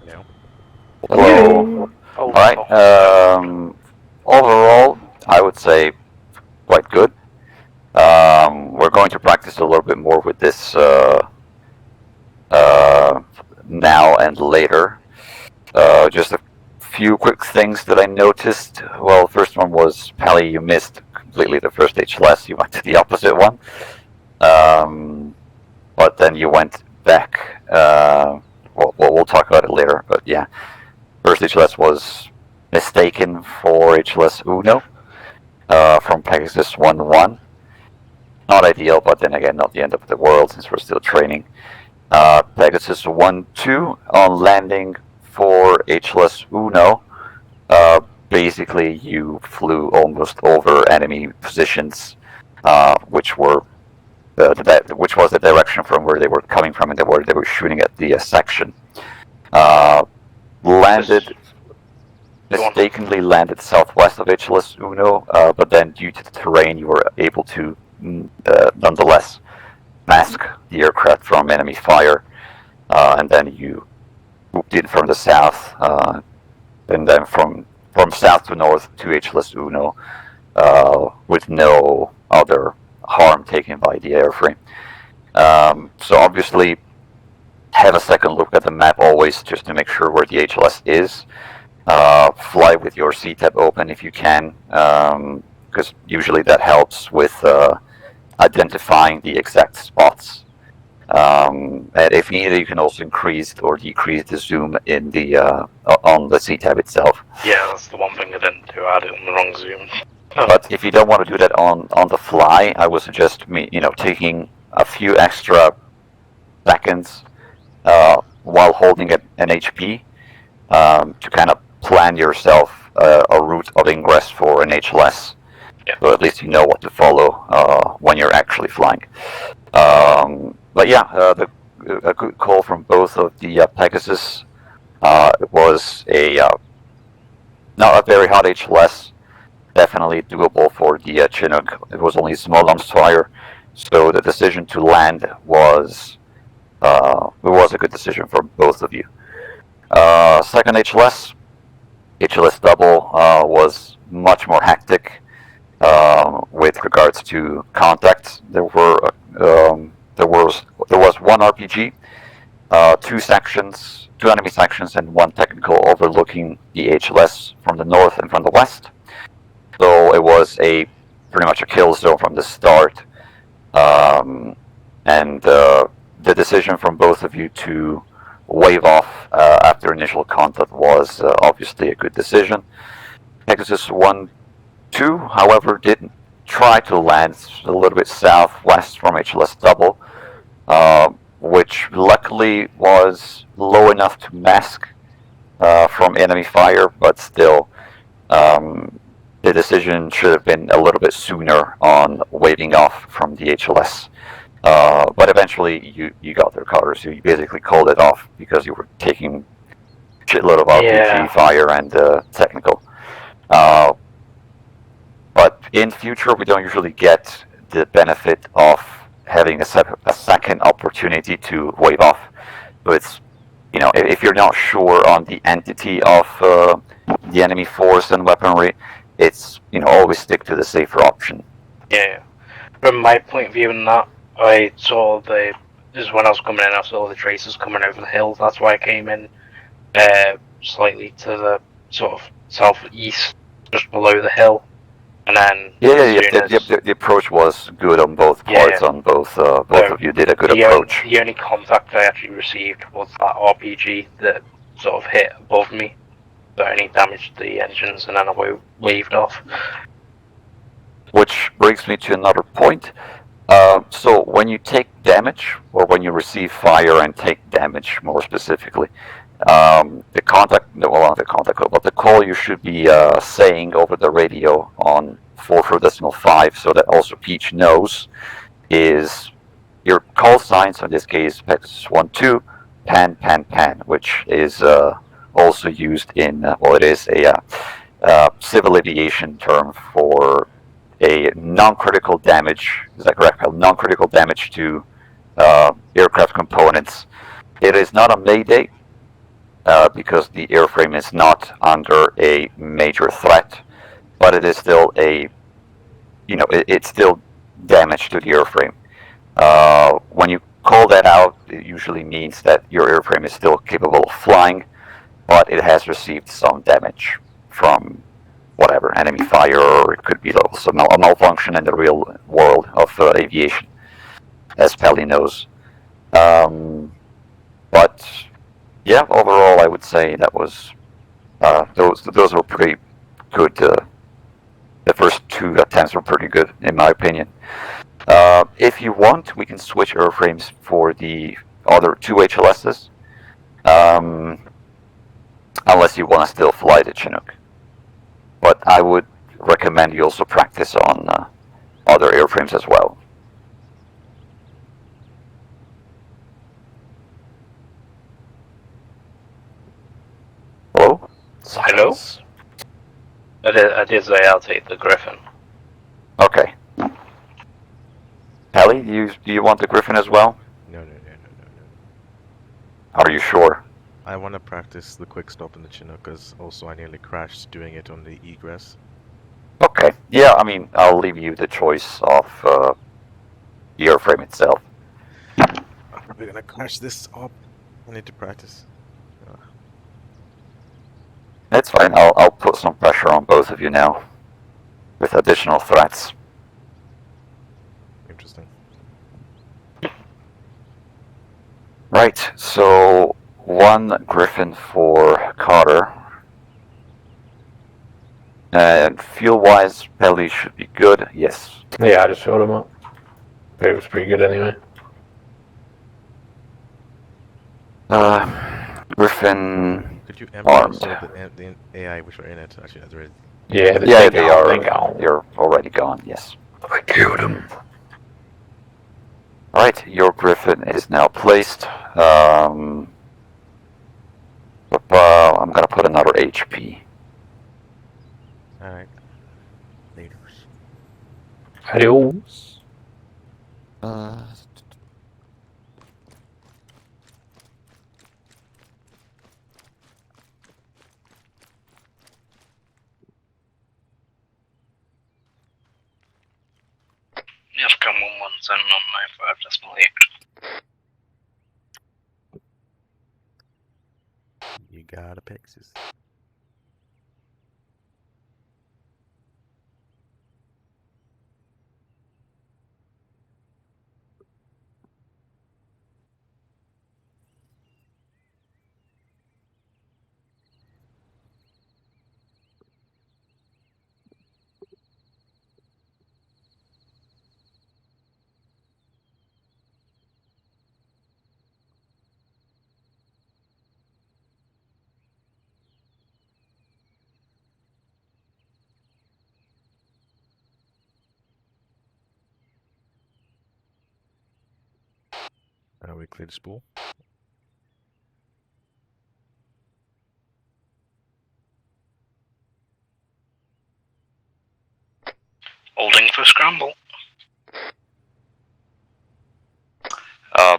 Hello. Hello. Alright, overall, I would say quite good. We're going to practice a little bit more with this now and later. Just a few quick things that I noticed. Well, first one was, Pally, you missed completely the first HLS. You went to the opposite one. But then you went back. Well, we'll talk about it later, but yeah. First HLS was mistaken for HLS Uno from Pegasus 1-1. Not ideal, but then again, not the end of the world since we're still training. Pegasus 1-2 on landing for HLS Uno. Basically, you flew almost over enemy positions, which were which was the direction from where they were coming from and where they were shooting at the section. Mistakenly landed southwest of HLS Uno, but then due to the terrain, you were able to nonetheless mask the aircraft from enemy fire, and then you moved in from the south, and then from south to north to HLS Uno, with no other harm taken taken by the airframe. So obviously, have a second look at the map always, just to make sure where the HLS is. Fly with your CTAB open if you can, because usually that helps with identifying the exact spots. And if needed, you can also increase or decrease the zoom in the on the CTAB itself. Yeah, that's the one thing I didn't do. I had it on the wrong zoom. But if you don't want to do that on the fly, I would suggest taking a few extra seconds while holding an HP to kind of plan yourself a route of ingress for an HLS. Yeah. So at least you know what to follow when you're actually flying. But yeah, a good call from both of the Pegasus. It was not a very hot HLS, definitely doable for the Chinook. It was only a small launch fire, so the decision to land was a good decision for both of you. Second HLS double was much more hectic with regards to contact. There was one RPG, two enemy sections, and one technical overlooking the HLS from the north and from the west. So it was pretty much a kill zone from the start, and the decision from both of you to wave off after initial contact was obviously a good decision. Pegasus 1-2, however, did try to land a little bit southwest from HLS double, which luckily was low enough to mask from enemy fire, but still the decision should have been a little bit sooner on waving off from the HLS. But eventually you got their colors, so you basically called it off because you were taking a shitload of RPG fire and technical. But in future, we don't usually get the benefit of having a second opportunity to wave off. So it's, if you're not sure on the entity of the enemy force and weaponry, it's, always stick to the safer option. Yeah. From my point of view in that, I saw this is when I was coming in, I saw the tracers coming over the hill. That's why I came in slightly to the sort of southeast, just below the hill. And then the approach was good on both parts. On both of you did a good approach. The only contact I actually received was that RPG that sort of hit above me, that only damaged the engines, and then I waved off. Which brings me to another point. So when you take damage, or when you receive fire and take damage, more specifically, the call you should be saying over the radio on 4.5, so that also Peach knows, is your call sign. So in this case, Pegasus 1-2, pan, pan, pan, which is also used in, it is a civil aviation term for a non-critical damage. Is that correct? Non-critical damage to aircraft components. It is not a mayday because the airframe is not under a major threat, but it is still it's still damage to the airframe. When you call that out, it usually means that your airframe is still capable of flying, but it has received some damage from whatever, enemy fire, or it could be also a malfunction in the real world of aviation, as Pelly knows. But yeah, overall, I would say that was those were pretty good. The first two attempts were pretty good, in my opinion. If you want, we can switch airframes for the other two HLSs, unless you want to still fly the Chinook. But I would recommend you also practice on other airframes as well. Hello? Hello? I did say I'll take the Griffin. Okay. Pelly, do you want the Griffin as well? No. Are you sure? I want to practice the quick stop in the Chinook, because also I nearly crashed doing it on the egress. Okay. Yeah, I mean, I'll leave you the choice of airframe itself. I'm probably gonna crash this up. I need to practice. That's fine. I'll put some pressure on both of you now with additional threats. Interesting. Right. So 1 Griffin for Carter. And fuel-wise, Pelly should be good. Yes. Yeah, I just filled him up. It was pretty good anyway. Griffin. Could you empty Armed. also the AI which are in it? Actually, that's really. Yeah, Yeah, they are. They gone. They're already gone. Yes. I killed him. Right, your Griffin is now placed. I'm gonna put another HP. Alright. Later. Adios. Yes, come on, 17995, that's my You got a Pexis. We clear the spool. Holding for scramble.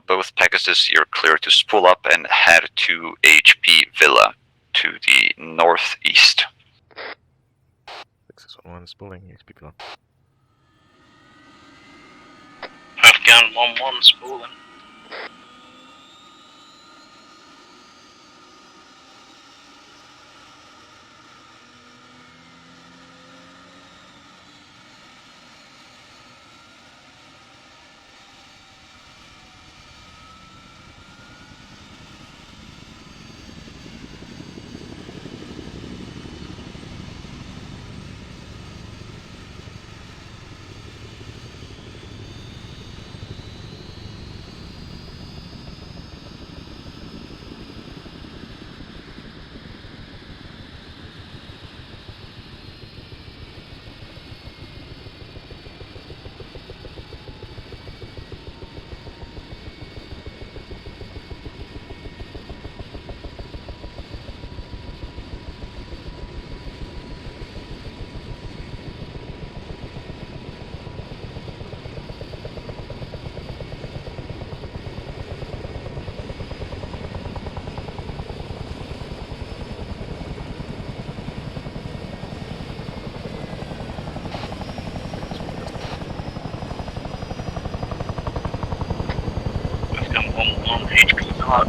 Both Pegasus, you're clear to spool up and head to HP Villa to the northeast. 661 spooling, HP Villa. Afghan 1-1 spooling. Afghan 1-1 HP Villa.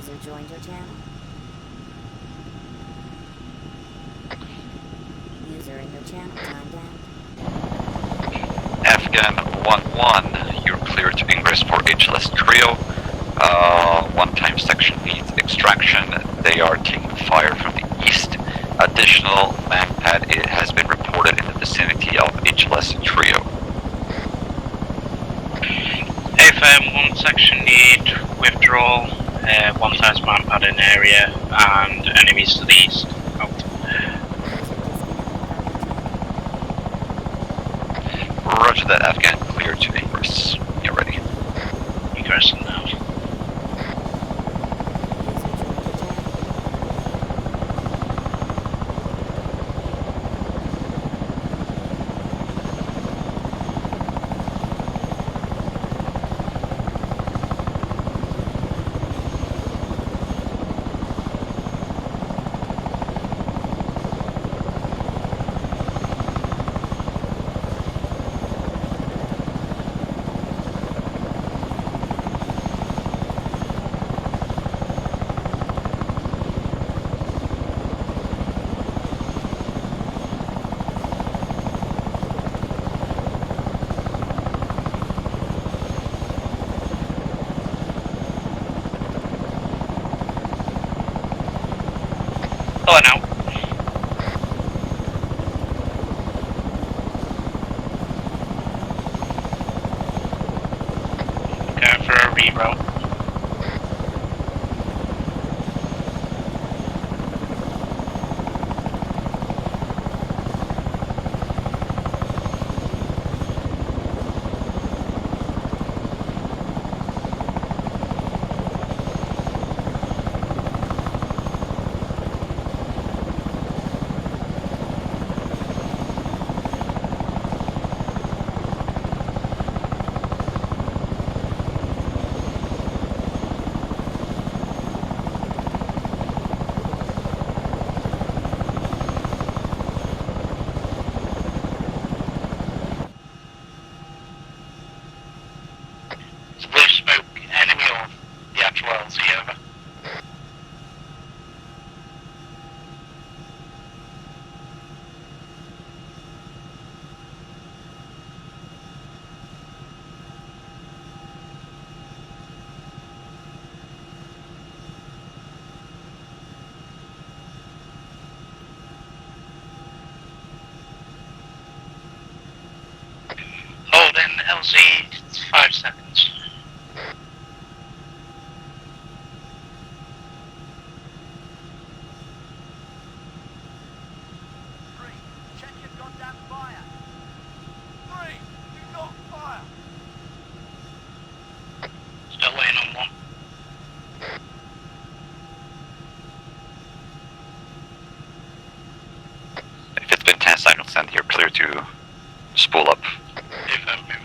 User joined your channel. User in your channel timed out. Afghan 1-1, you're clear to ingress for HLS Trio. One-time section needs extraction. They are taking fire from the east. Additional manpad has been reported in the vicinity of HLS Trio. AFM, one section need withdrawal, one times manpad in area, and enemies to the east. Out. Roger that, Afghan. Clear to ingress. You're ready. Ingressing now. Oh, now. Going for a reroute. Blue smoke, enemy or the actual LZ, over. Hold in LZ, 5 seconds. Check your goddamn fire. 3, do not fire. Still laying on 1. If it's been 10 seconds, then you're clear to spool up. If I'm moving.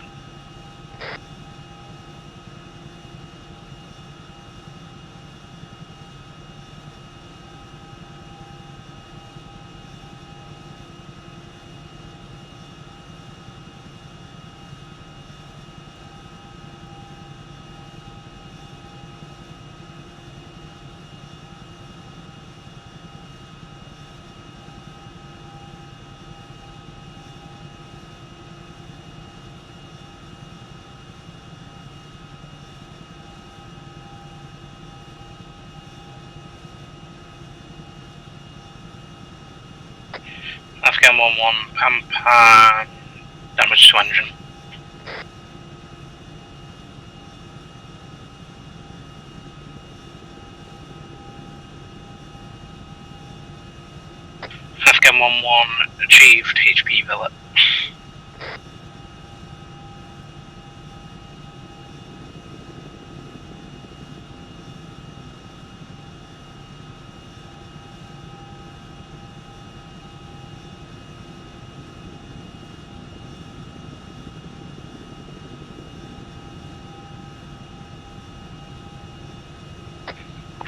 Afghan 1-1, Pampan, damage to engine. Afghan 1-1, achieved HP billet.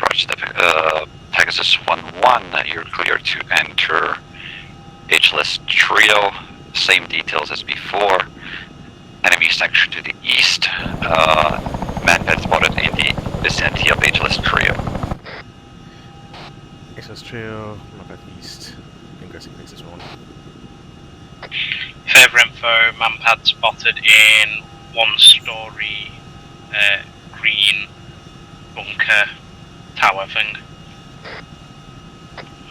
Roger that, Pegasus 1-1, you're clear to enter HLS Trio. Same details as before. Enemy section to the east. manpad spotted in the vicinity of HLS Trio. HLS Trio, map at east. Ingressing Nexus 1. Further info, manpad spotted in 1-story green bunker tower thing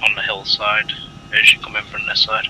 on the hillside as you come in from this side.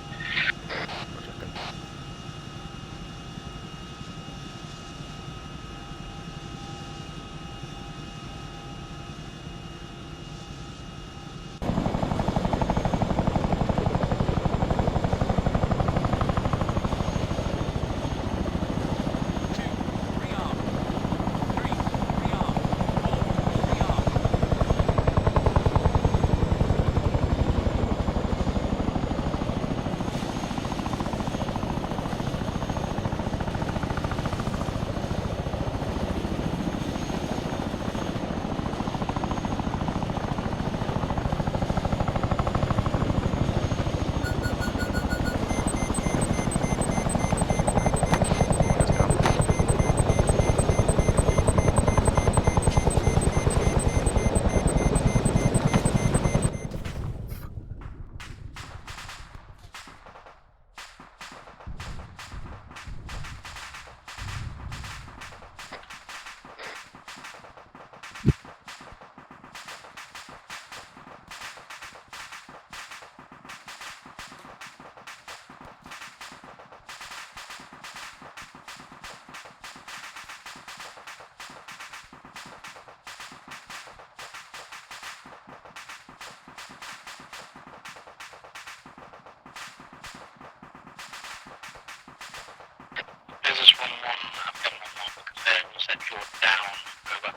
This is 1-1, I've got 1-1, confirm said you're down, over.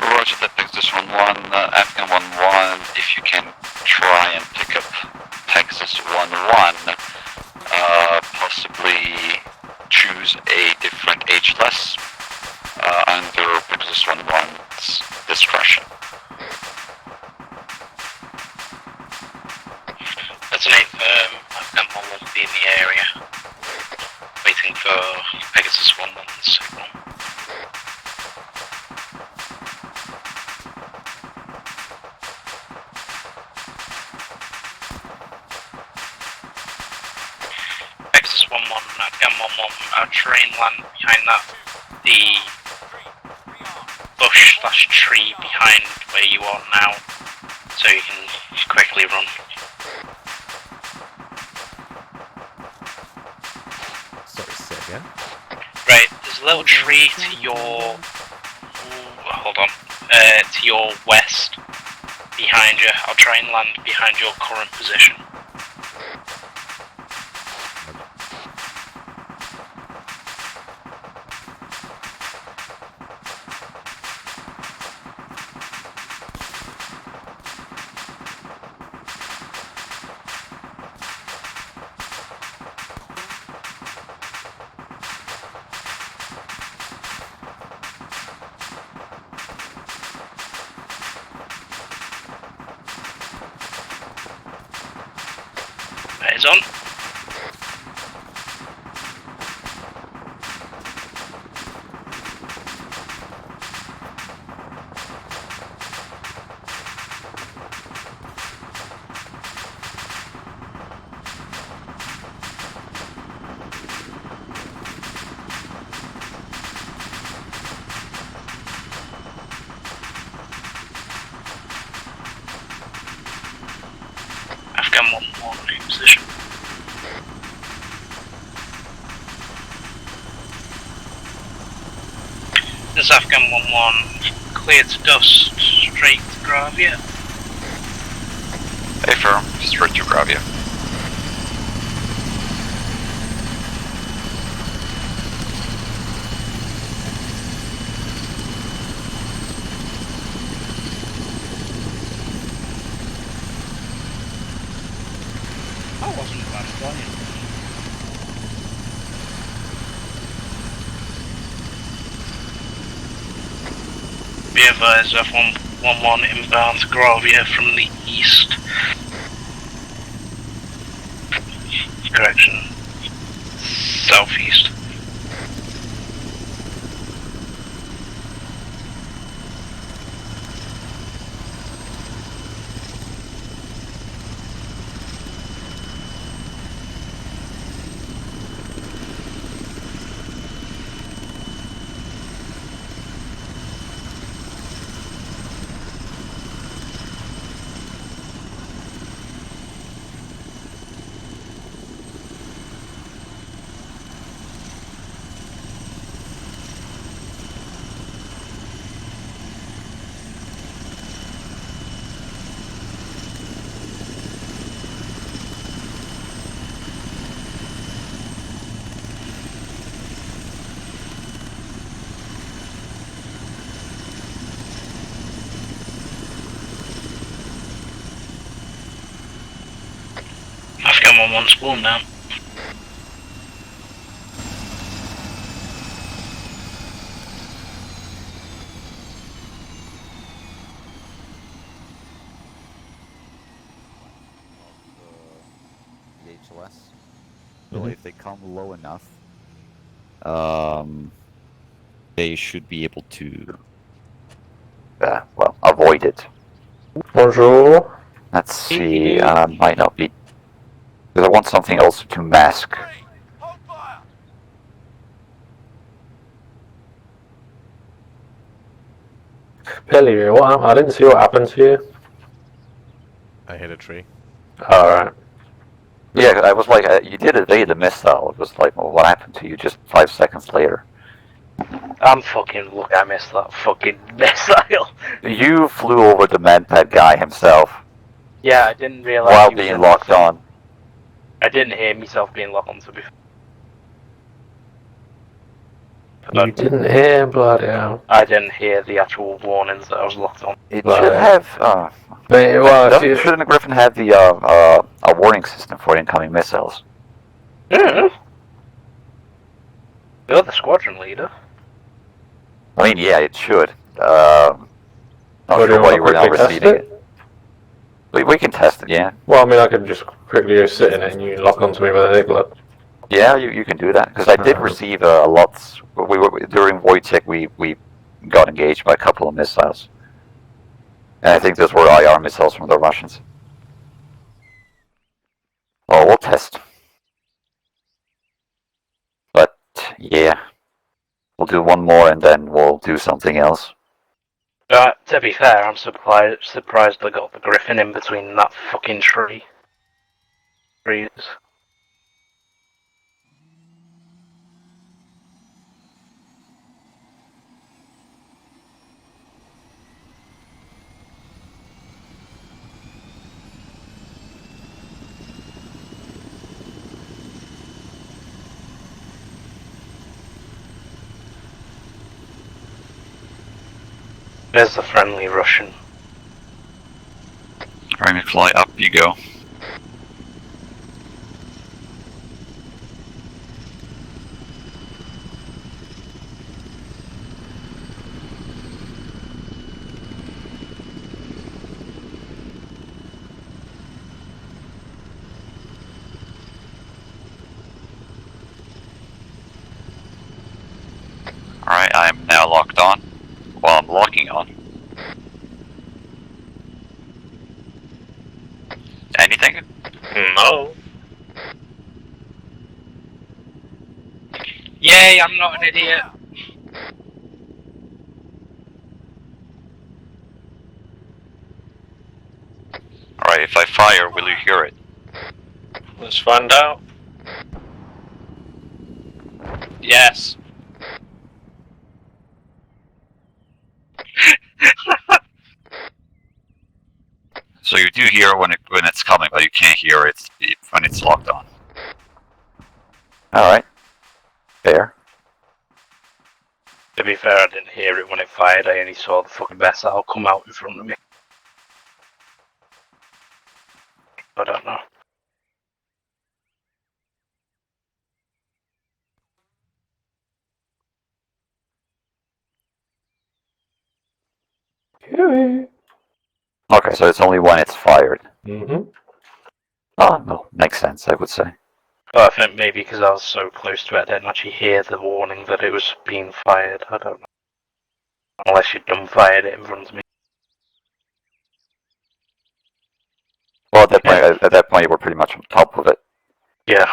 Roger that, Texas 1-1, Afghan 1-1, if you can try and pick up Texas 1-1, possibly choose a different HLS under Texas 1-1's discretion. That's an 8 Afghan 1 will be in the area, waiting for Pegasus 1-1's signal. Pegasus 1-1, Afghan 1-1, our train land behind that, the bush/tree behind where you are now, so you can quickly run. Sorry, say again? Right, there's a little tree to your... hold on. To your west, behind you. I'll try and land behind your current position. That is on. Afghan 1-1 in position. This Afghan 1-1 clear to dust, straight to Gravia. Affirm, straight to Gravia. Be advised, F111 inbound to Gravia from the east. Correction. Southeast. I'm on one spawn now. The HLS. So Mhm. if they come low enough, they should be able to, well, avoid it. Bonjour. Let's see, might not be, because I want something else to mask. Three, hold fire. Pelly, what happened? I didn't see what happened to you. I hit a tree. Alright. Yeah, I was like, you did evade the missile. It was like, well, what happened to you just 5 seconds later? I'm fucking lucky I missed that fucking missile. You flew over the manpad guy himself Yeah, I didn't realise while he was being in locked the thing. on. I didn't hear myself being locked on, to be fair. You didn't hear, bloody hell. I didn't hear the actual warnings that I was locked on. It Right. should have, But, well, if you, shouldn't the Griffin have the, a warning system for incoming missiles? You're the squadron leader. I mean, yeah, it should. Not Or do sure you why want you to were not quickly test receiving it? it. We can test it, yeah. Well, I mean, I could just quickly just sit in it and you lock onto me with a niggler. Yeah, you can do that, because I did receive a lot. During void check, we got engaged by a couple of missiles. And I think those were IR missiles from the Russians. Oh, we'll test. But, yeah. We'll do one more and then we'll do something else. To be fair, I'm surprised I got the Griffin in between that fucking tree. Trees. There's the friendly Russian. Alright, fly up you go. Alright, I'm now locked on. Well, I'm locking on. Anything? No. Yay, I'm not an idiot. Alright, if I fire, will you hear it? Let's find out. Yes. So you do hear when it's coming, but you can't hear it when it's locked on. Alright. Fair. To be fair, I didn't hear it when it fired. I only saw the fucking missile come out in front of me. I don't know. Okay, so it's only when it's fired. Mm-hmm. Oh, no, makes sense, I would say. Well, I think maybe because I was so close to it, I didn't actually hear the warning that it was being fired. I don't know. Unless you'd done fired it in front of me. Well, at that point, you were pretty much on top of it. Yeah.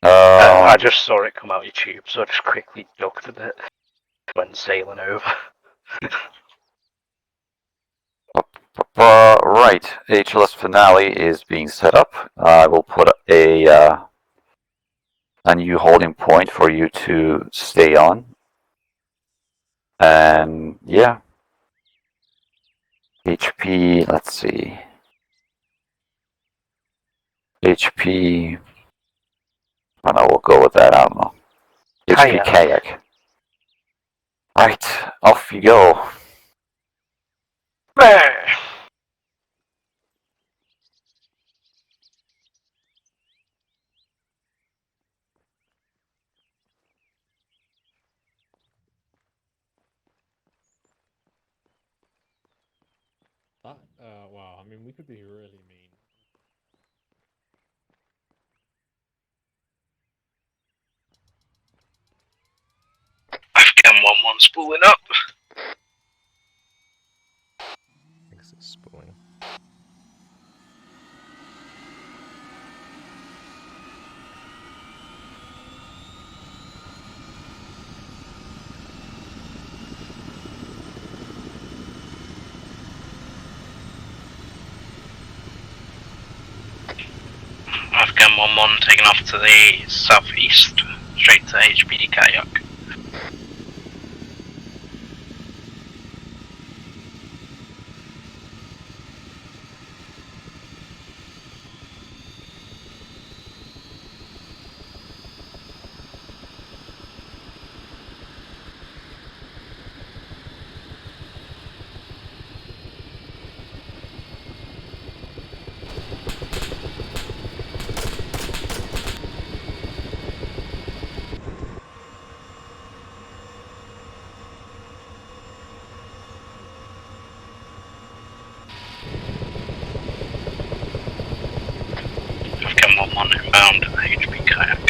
I just saw it come out your tube, so I just quickly ducked a bit. Went sailing over. Right, HLS finale is being set up. I will put a new holding point for you to stay on. And yeah. HP, let's see. HP, and I will go with that, I don't know. HP kayak. Right, off you go. That, wow, I mean, we could be really mean. Afghan 1-1 spooling up. I guess it's spooling. Afghan 1-1 taking off to the southeast, straight to HPD kayak. Afghan 1-1 inbound HP kayak.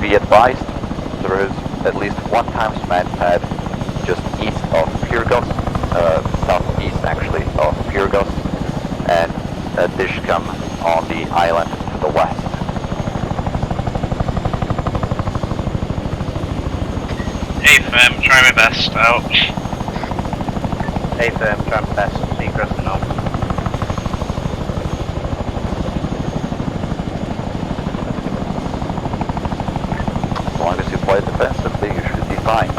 Be advised, there is at least one times man pad just east of Pyrgos, southeast actually of Pyrgos, and a dishcam on the island to the west. Hey firm, try my best, out. Hey firm, try my best, see crossing off. As long as you play defensively, you should be fine.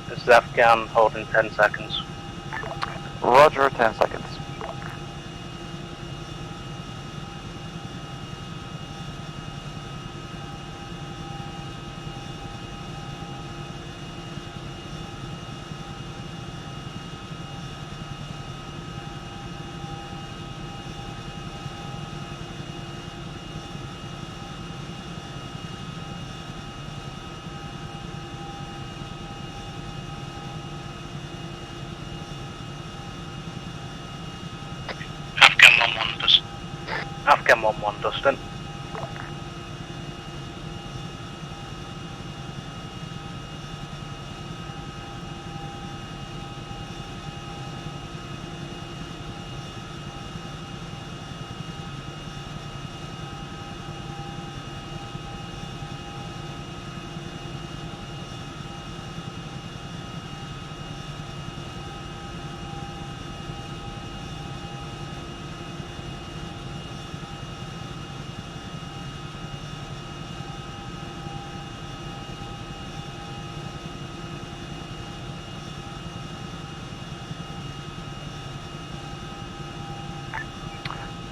This is Afghan holding 10 seconds. Roger, 10 seconds. Afghan 1-1, Dustin.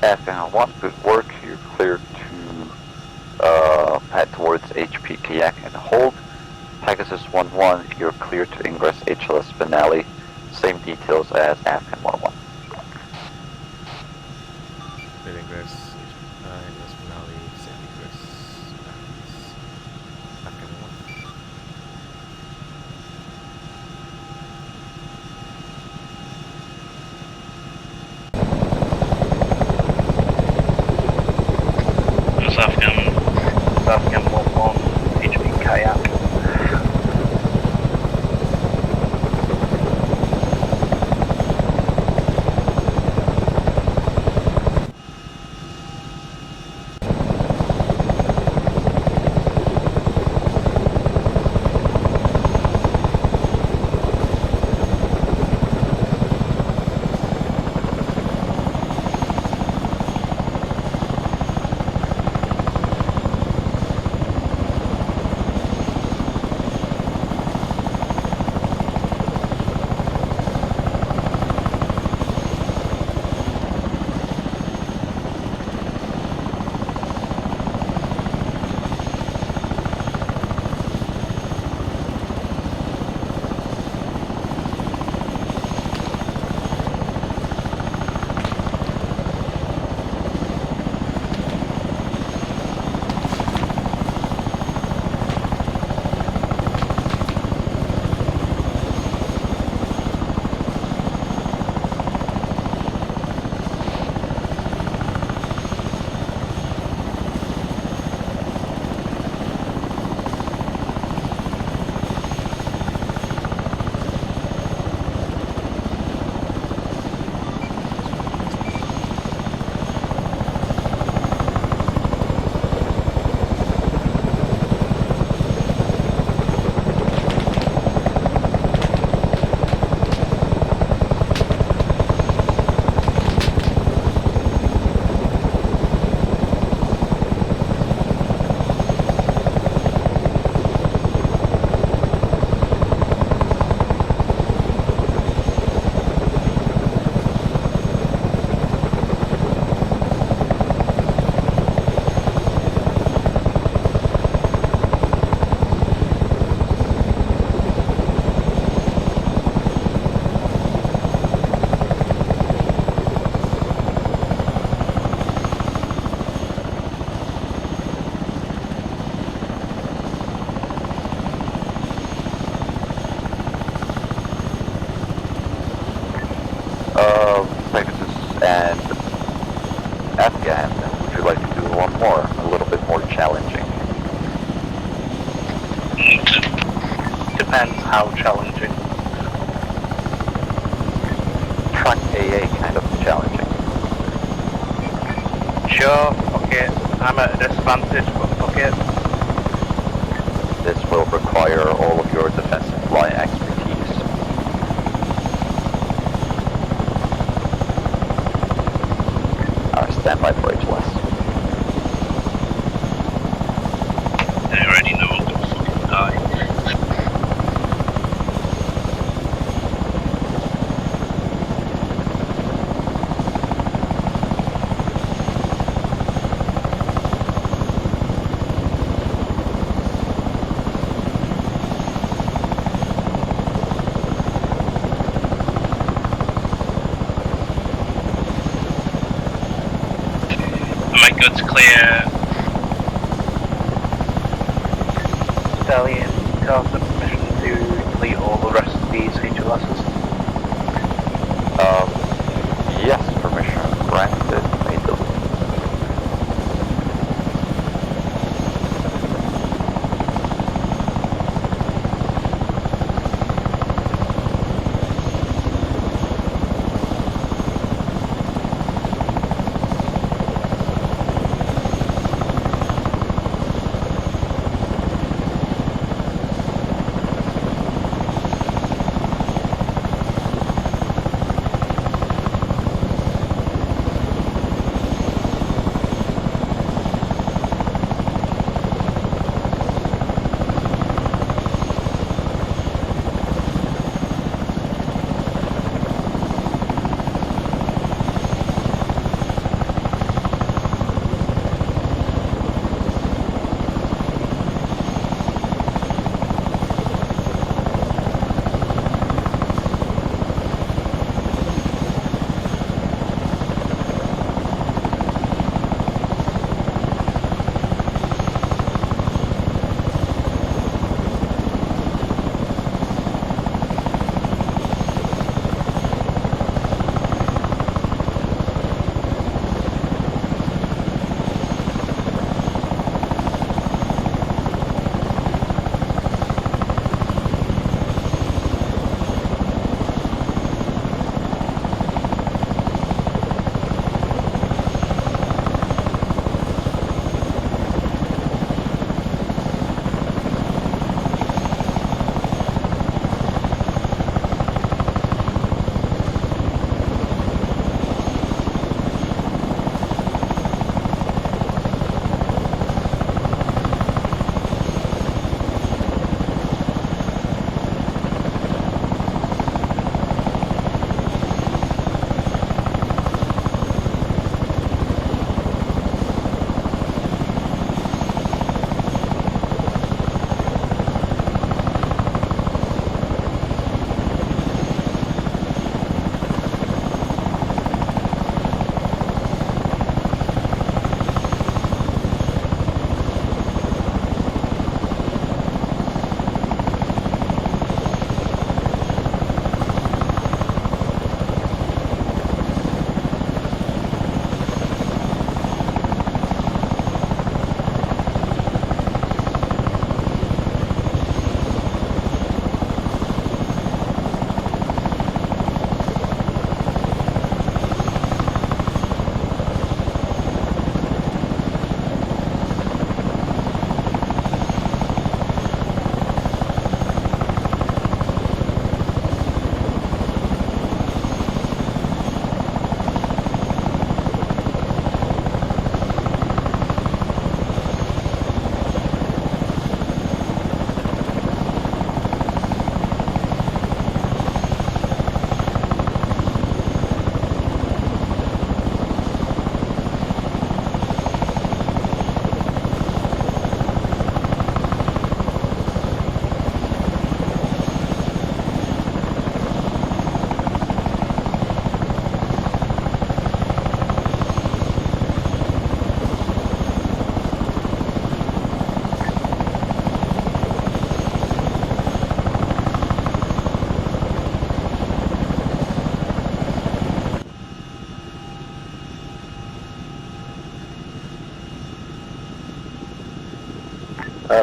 Afghan 1, good work. You're cleared to head towards HP Kayak and hold. Pegasus 1-1, you're cleared to ingress HLS Benally. Same details as Afghan 1-1. Clear ingress, ingress finale, same ingress, Afghan 1. Afghan 1-1, HP Kayak. depends how challenging. Track AA kind of challenging. Sure, okay, I'm at a disadvantage, but fuck it. This will require all of your defensive flying expertise. Stand by for HLS. I already know I'm gonna fucking die. My goods clear. Stallion, cast the permission to delete all the rest of these HLSs. Yes, permission granted. May delete.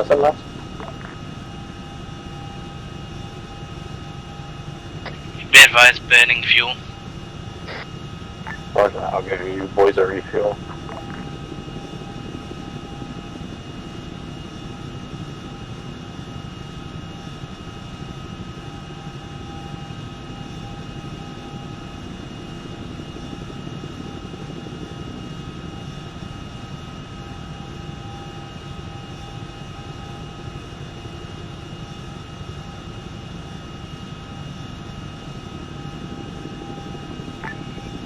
Some left. guys burning fuel? Roger, I'll give you boys a refuel.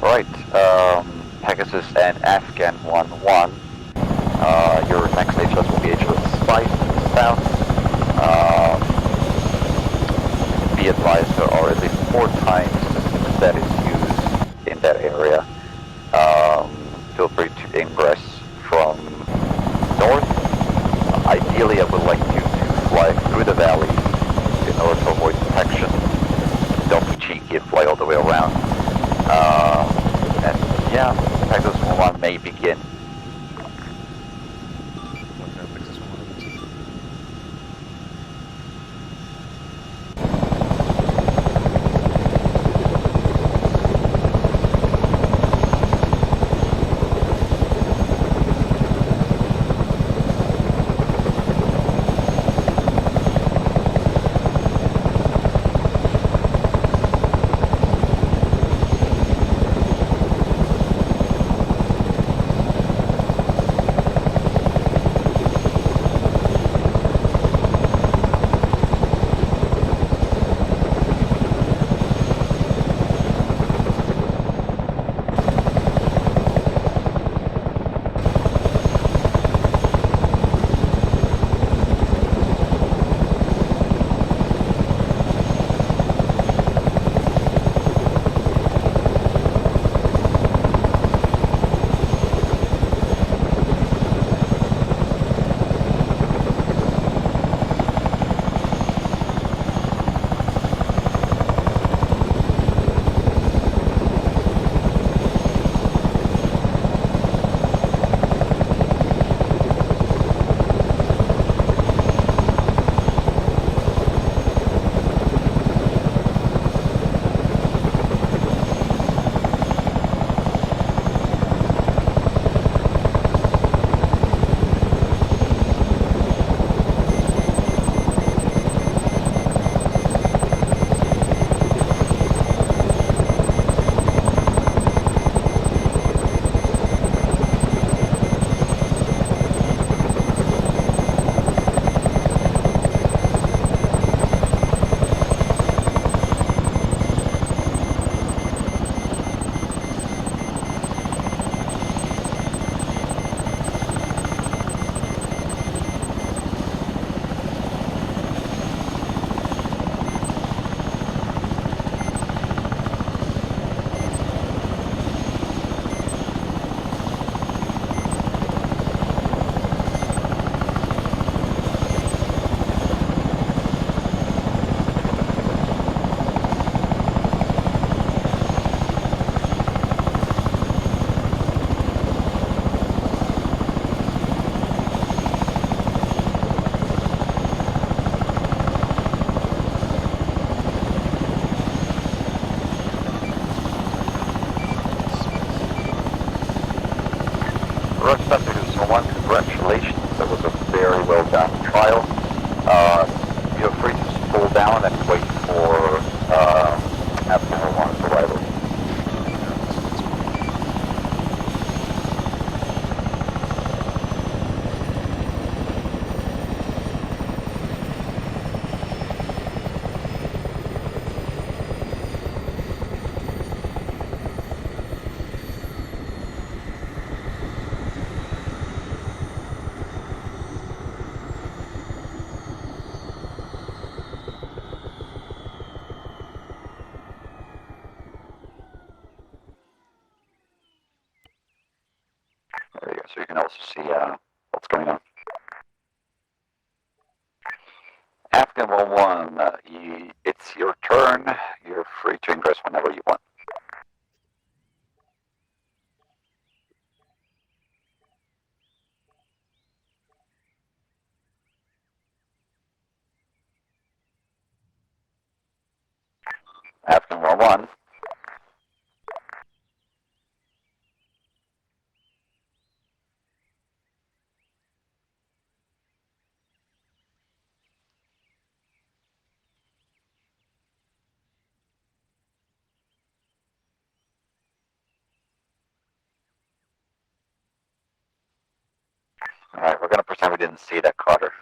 Right, Pegasus and Afghan 1-1. Your next HLS will be HLS 5 to the south. Be advised there are at least 4 times that is used in that area. Feel free to ingress from north. Ideally, I would like you to fly through the valley in order to avoid detection. Don't be cheeky and fly all the way around. And yeah, Pegasus 1-1 may begin. Okay, Pegasus 1. Congratulations, that was a very well done trial. Feel free to pull down and wait for Afghan 1's arrival. There you go, so you can also see what's going on. Afghan 1-1, it's your turn. You're free to ingress whenever you want. African 1-1. Alright, we're gonna pretend we didn't see that, Carter.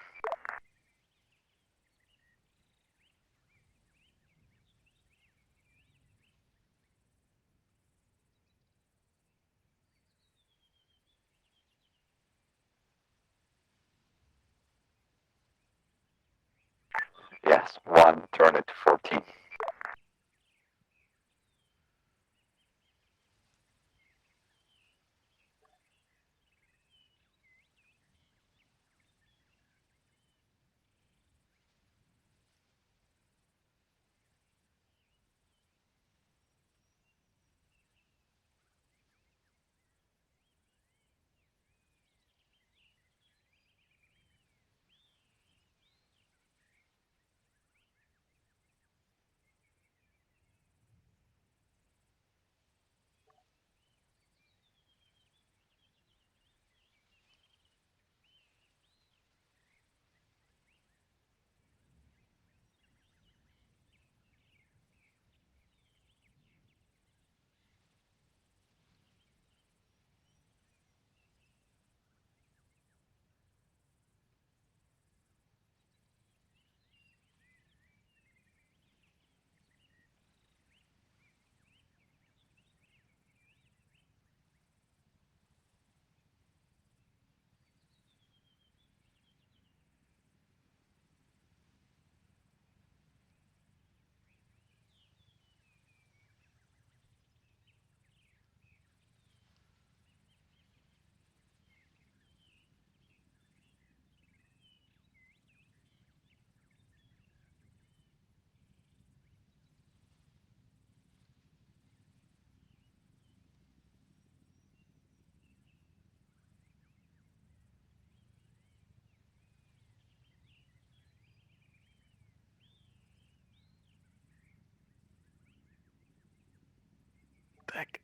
Yes, 1, turn it to 14. Heck.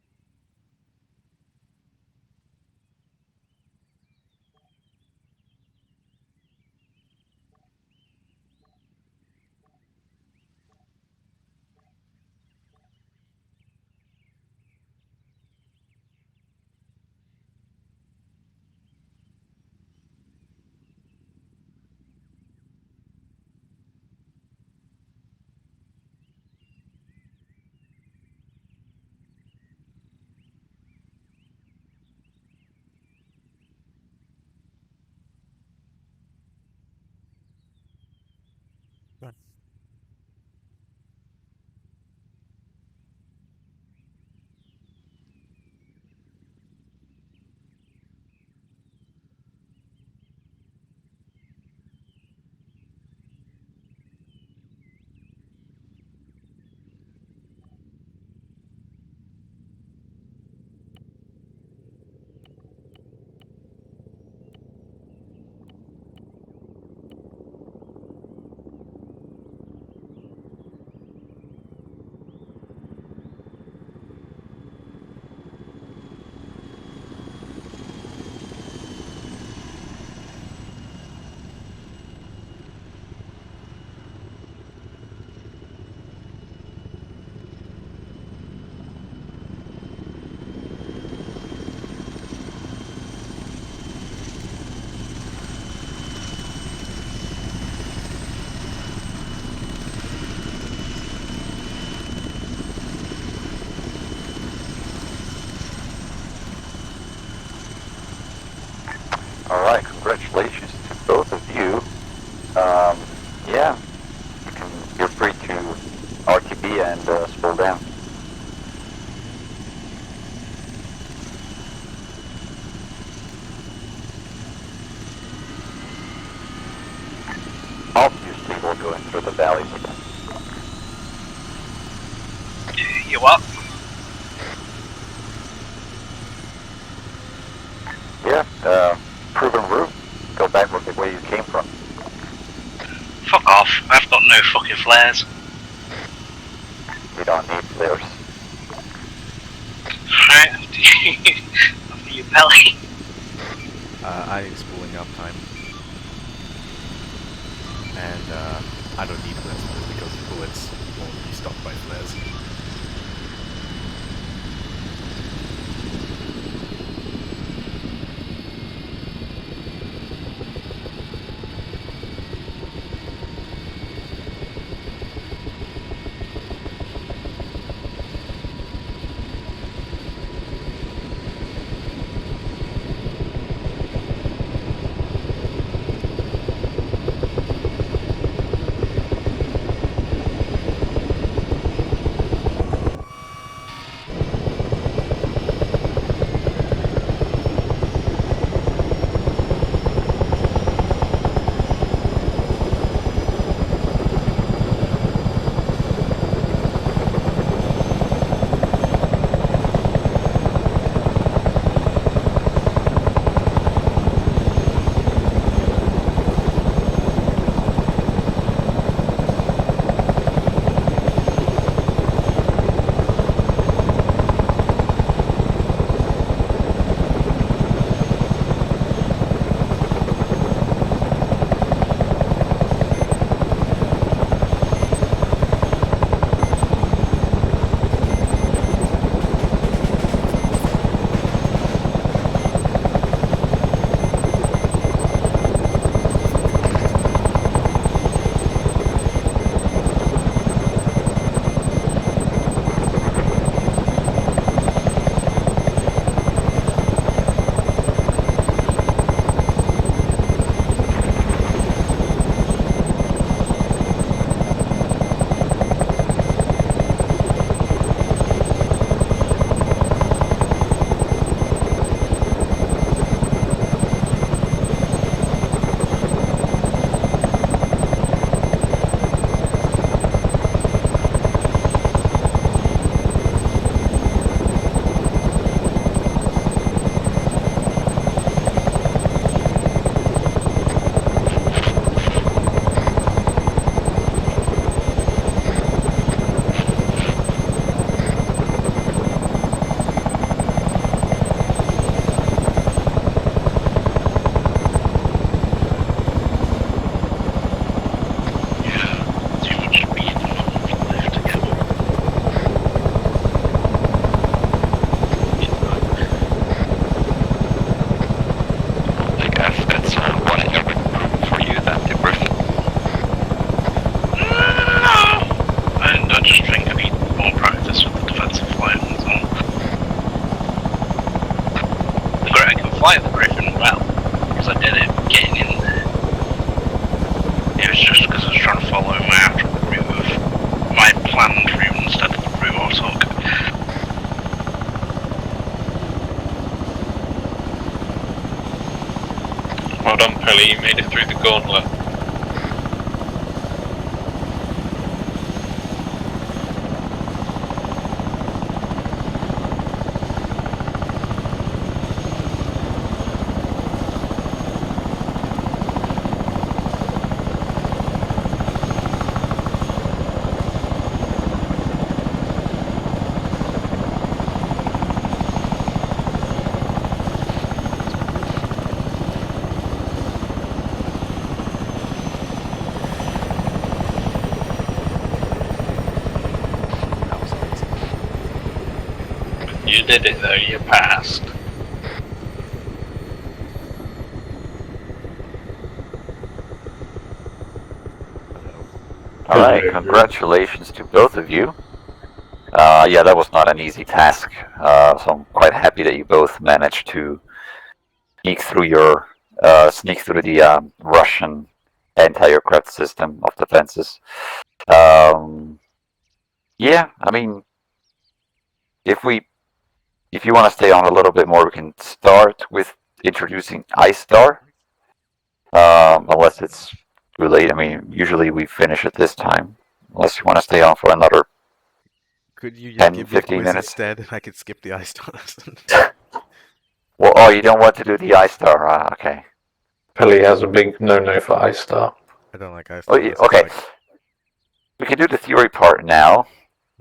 Alright, congratulations to both of you. Yeah, you're free to RTB and scroll down. Obviously, we're going through the valleys again. You what? Yeah, proven route. Go back the way you came from. Fuck off. I've got no fucking flares. We don't need flares. Right, after you belly. I need spooling up time. And I don't need flares because bullets won't be stopped by flares. fly the Griffin well, because I did it getting in there. It was just because I was trying to follow my actual route of my planned route instead of the route I took. Well done, Pelly, you made it through the gauntlet. You did it though, you passed. Alright, congratulations to both of you. Yeah, that was not an easy task, so I'm quite happy that you both managed to sneak through the Russian anti-aircraft system of defenses. Yeah, I mean, if you want to stay on a little bit more, we can start with introducing iStar. Unless it's too late. I mean, usually we finish at this time. Unless you want to stay on for another Could you just 10, give me a 15 quiz minutes? instead? I could skip the ice stars. Well, oh, you don't want to do the iStar. Okay. Pelly has a big no-no for iStar. I don't like ice Oh, stars. okay. Like, We can do the theory part now.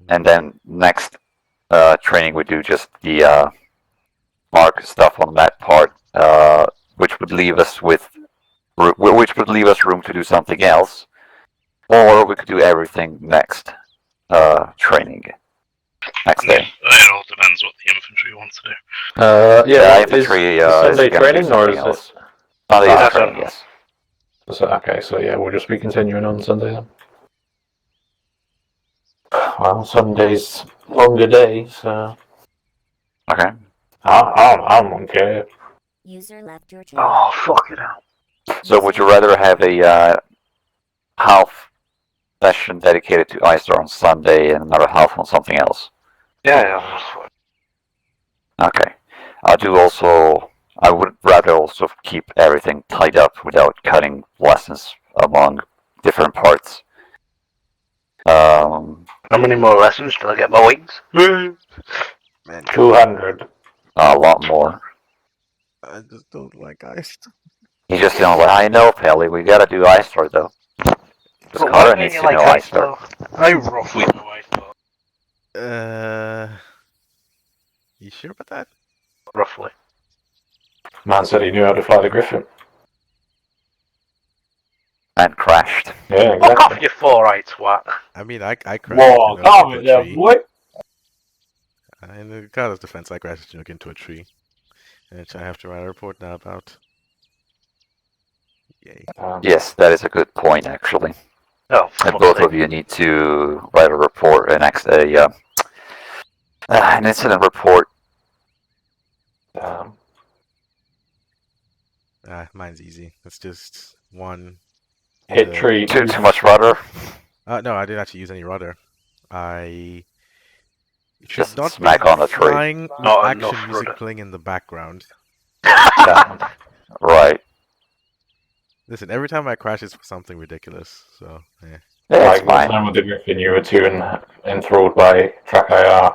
And then next training we do just the mark stuff on that part, which would leave us room to do something else, or we could do everything next training next day. It all depends what the infantry wants to do. Yeah, is infantry Sunday is gonna do training or something is else. it? Sunday Ah, training, so- yes. So, okay, so yeah, we'll just be continuing on Sunday then. Well, Sunday's longer day, so Okay. I'm okay. User left your channel. Oh, fuck it out. So would you rather have a half session dedicated to ISTAR on Sunday and another half on something else? Yeah, that's fine. Okay. I would rather also keep everything tied up without cutting lessons among different parts. How many more lessons till I get my wings? Man, 200. A lot more. I just don't like ice. You just don't like, I know, Pelly, we gotta do ISTAR though. Because But why Carter don't needs you to like know ice ISTAR. though? I roughly know ice though. You sure about that? Roughly. Man said he knew how to fly the Griffin. And crashed. Yeah, Fuck off, exactly. you 4-eye twat. I mean, I crashed Whoa, into calm a it down, tree. boy. In the Carter's defense, I crashed into a tree, which I have to write a report now about. Yay. Yes, that is a good point, actually. Oh, And both of you need to write a report, an incident report. Mine's easy. It's just one. Hit tree. Too much rudder. No, I didn't actually use any rudder. I should Just not smack be on a tree. flying with Not action enough music rudder. playing in the background. Right. Listen, every time I crash, it's something ridiculous. So, yeah. Yeah, Like it's the fine. time with the Griffin, you were too enthralled by track IR.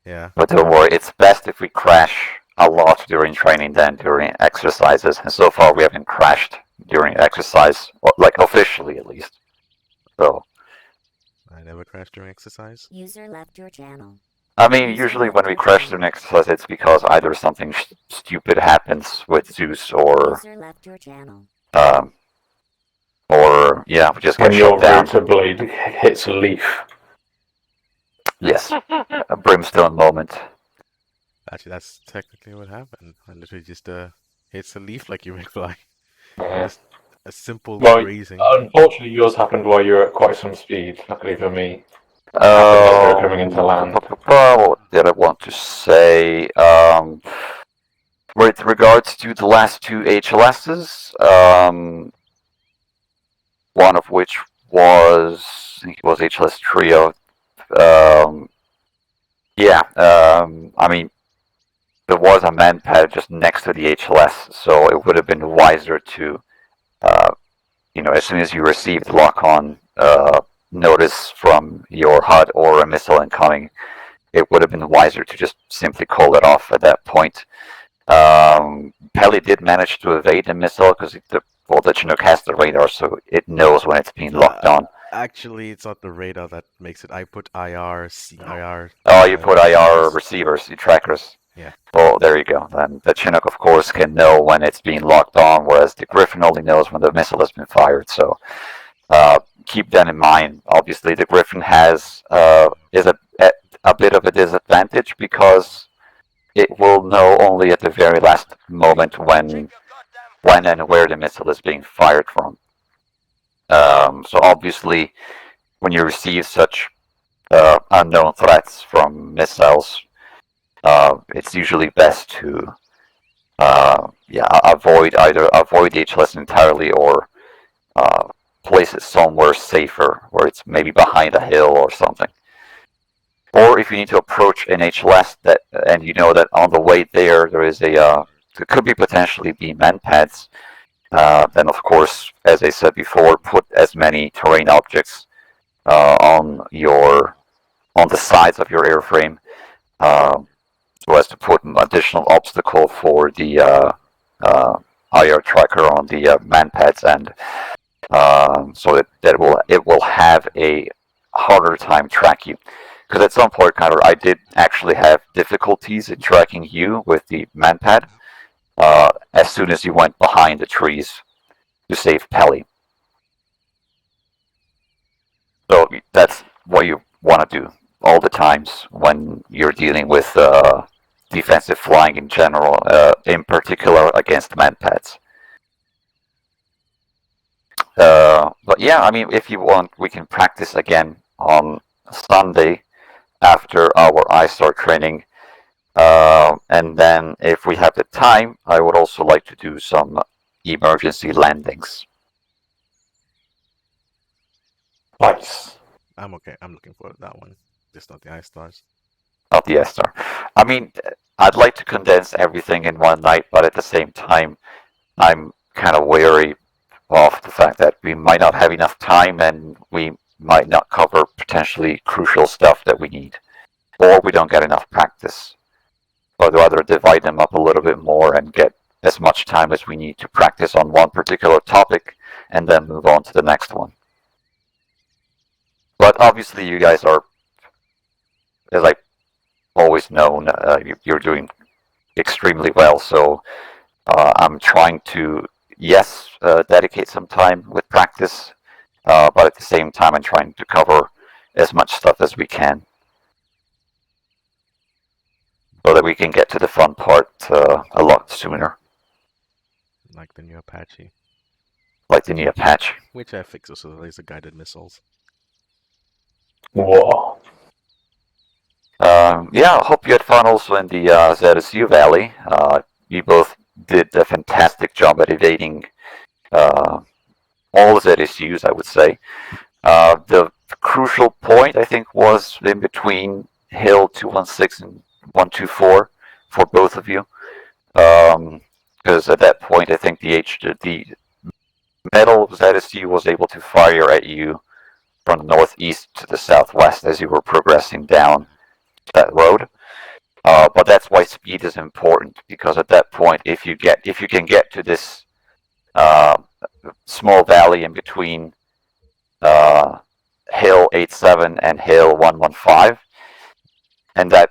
Yeah. But don't worry, it's best if we crash a lot during training than during exercises. And so far, we haven't crashed during exercise, like officially at least. So, I never crash during exercise. User left your channel. I mean, usually when we crash during exercise, it's because either something stupid happens with Zeus, or User left your channel. yeah, we just When get your shut down. rotor blade hits a leaf. Yes, a brimstone moment. Actually, that's technically what happened. I literally just hits a leaf like you make fly. Yeah. Just a simple Well, grazing. unfortunately, yours happened while you were at quite some speed. Luckily for me, it happened as we were coming into land. What did I want to say? With regards to the last two HLSs, one of which was, I think it was HLS Trio. I mean, there was a man pad just next to the HLS, so it would have been wiser to, as soon as you received lock-on notice from your HUD or a missile incoming, it would have been wiser to just simply call it off at that point. Pelly did manage to evade the missile because the Chinook has the radar, so it knows when it's being locked on. Actually, it's not the radar that makes it. I put IR, CIR. Oh, you put IR receivers, the trackers. Yeah. Well, there you go. Then the Chinook, of course, can know when it's being locked on, whereas the Griffin only knows when the missile has been fired. So keep that in mind. Obviously, the Griffin is a bit of a disadvantage because it will know only at the very last moment when and where the missile is being fired from. So obviously, when you receive such unknown threats from missiles, it's usually best to avoid HLS entirely, or place it somewhere safer, where it's maybe behind a hill or something. Or if you need to approach an HLS and you know that on the way there is there could be potentially be man pads, then of course, as I said before, put as many terrain objects on the sides of your airframe, so as to put an additional obstacle for the IR tracker on the man pads, and so that it will have a harder time track you. Because at some point, Connor, I did actually have difficulties in tracking you with the manpad as soon as you went behind the trees to save Pelly. So that's what you want to do all the times when you're dealing with defensive flying in general, in particular against manpads. But yeah, I mean, if you want, we can practice again on Sunday after our ISTAR training. And then if we have the time, I would also like to do some emergency landings. Nice. I'm okay. I'm looking forward to that one. Just not the ISTARs. Not the ISTAR. I mean, I'd like to condense everything in one night, but at the same time, I'm kind of wary of the fact that we might not have enough time and we might not cover potentially crucial stuff that we need. Or we don't get enough practice. I'd rather divide them up a little bit more and get as much time as we need to practice on one particular topic and then move on to the next one. But obviously you guys are, as I've always known, you're doing extremely well, so I'm trying to, yes, dedicate some time with practice, but at the same time I'm trying to cover as much stuff as we can so that we can get to the fun part a lot sooner. Like the new Apache. Like the new Apache. Which I fixed so the laser-guided missiles. Whoa. Yeah, I hope you had fun also in the ZSU Valley. You both did a fantastic job at evading all the ZSUs, I would say. The crucial point, I think, was in between Hill 216 and 124 for both of you. Because at that point, I think the metal ZSU was able to fire at you from the northeast to the southwest as you were progressing down that road. But that's why speed is important, because at that point, if you can get to this small valley in between Hill 87 and Hill 115, and that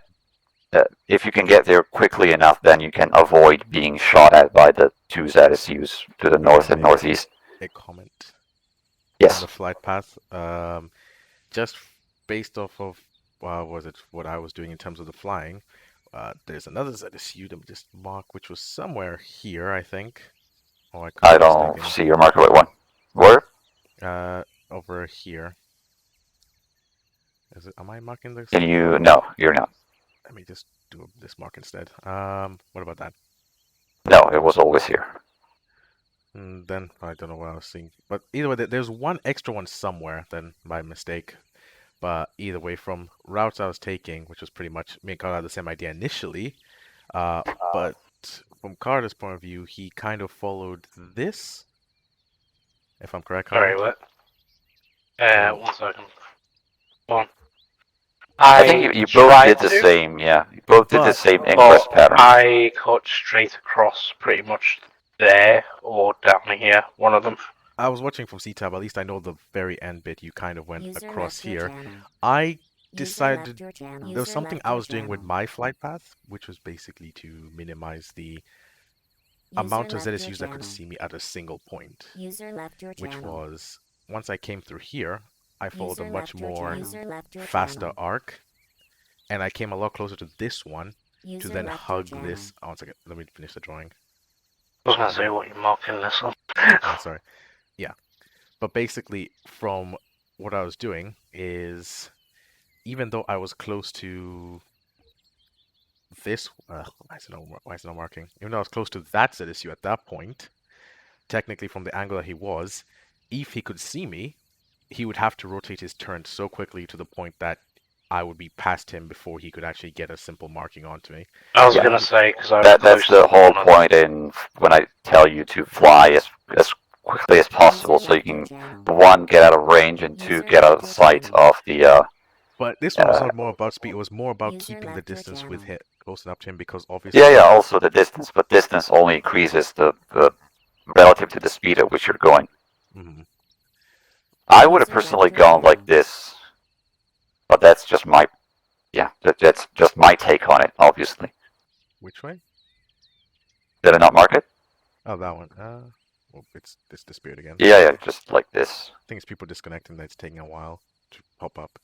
if you can get there quickly enough, then you can avoid being shot at by the two ZSUs to the north and northeast. A comment. Yes. On the flight path, just based off of what I was doing in terms of the flying, there's another ZSU that we just marked, which was somewhere here, I think. Oh, I don't see your marker. Wait, one. Where? Over here. Is it? Am I marking this? Can you? No, you're not. Let me just do this mark instead. What about that? No, it was always here. Then I don't know what I was seeing. But either way, there's one extra one somewhere, then by mistake. But either way, from routes I was taking, which was pretty much me and Carter had the same idea initially. But from Carter's point of view, he kind of followed this. If I'm correct, Carter. Sorry, what? 1 second. One. I think you both did the same, yeah. You both did the same ingress pattern. I cut straight across pretty much there or down here, one of them. I was watching from C-Tab, at least I know the very end bit you kind of went across here. I decided there was something I was doing with my flight path, which was basically to minimize the amount of ZSUs that could see me at a single point. Which was, once I came through here, I followed a much more faster arc, and I came a lot closer to this one to then hug this. Oh, 1 second, let me finish the drawing. I was gonna say what you're marking this on. Oh, sorry. Yeah. But basically, from what I was doing is, even though I was close to this, why is it not marking? Even though I was close to that ZSU at that point, technically from the angle that he was, if he could see me, he would have to rotate his turn so quickly to the point that I would be past him before he could actually get a simple marking onto me. I was gonna say, because that's the whole point in when I tell you to fly as quickly as possible, so you can, one, get out of range, and two, get out of sight of the... But this one was not more about speed, it was more about keeping the distance with him, close enough to him, because obviously... Yeah, also the distance, but distance only increases the relative to the speed at which you're going. Mm-hmm. I would have personally gone like this, but that's just my that's just my take on it. Obviously, Which way? did I not mark it? Oh, that one. Well, it's disappeared again. Yeah, just like this. I think it's people disconnecting that it's taking a while to pop up.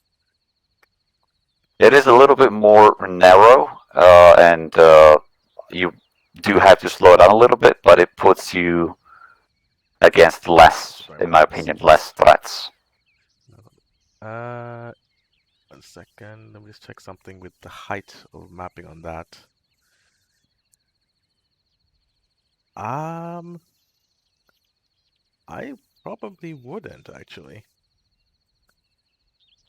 It is a little bit more narrow, and you do have to slow down a little bit, but it puts you against less, in my opinion, less threats. 1 second. Let me just check something with the height of mapping on that. I probably wouldn't actually.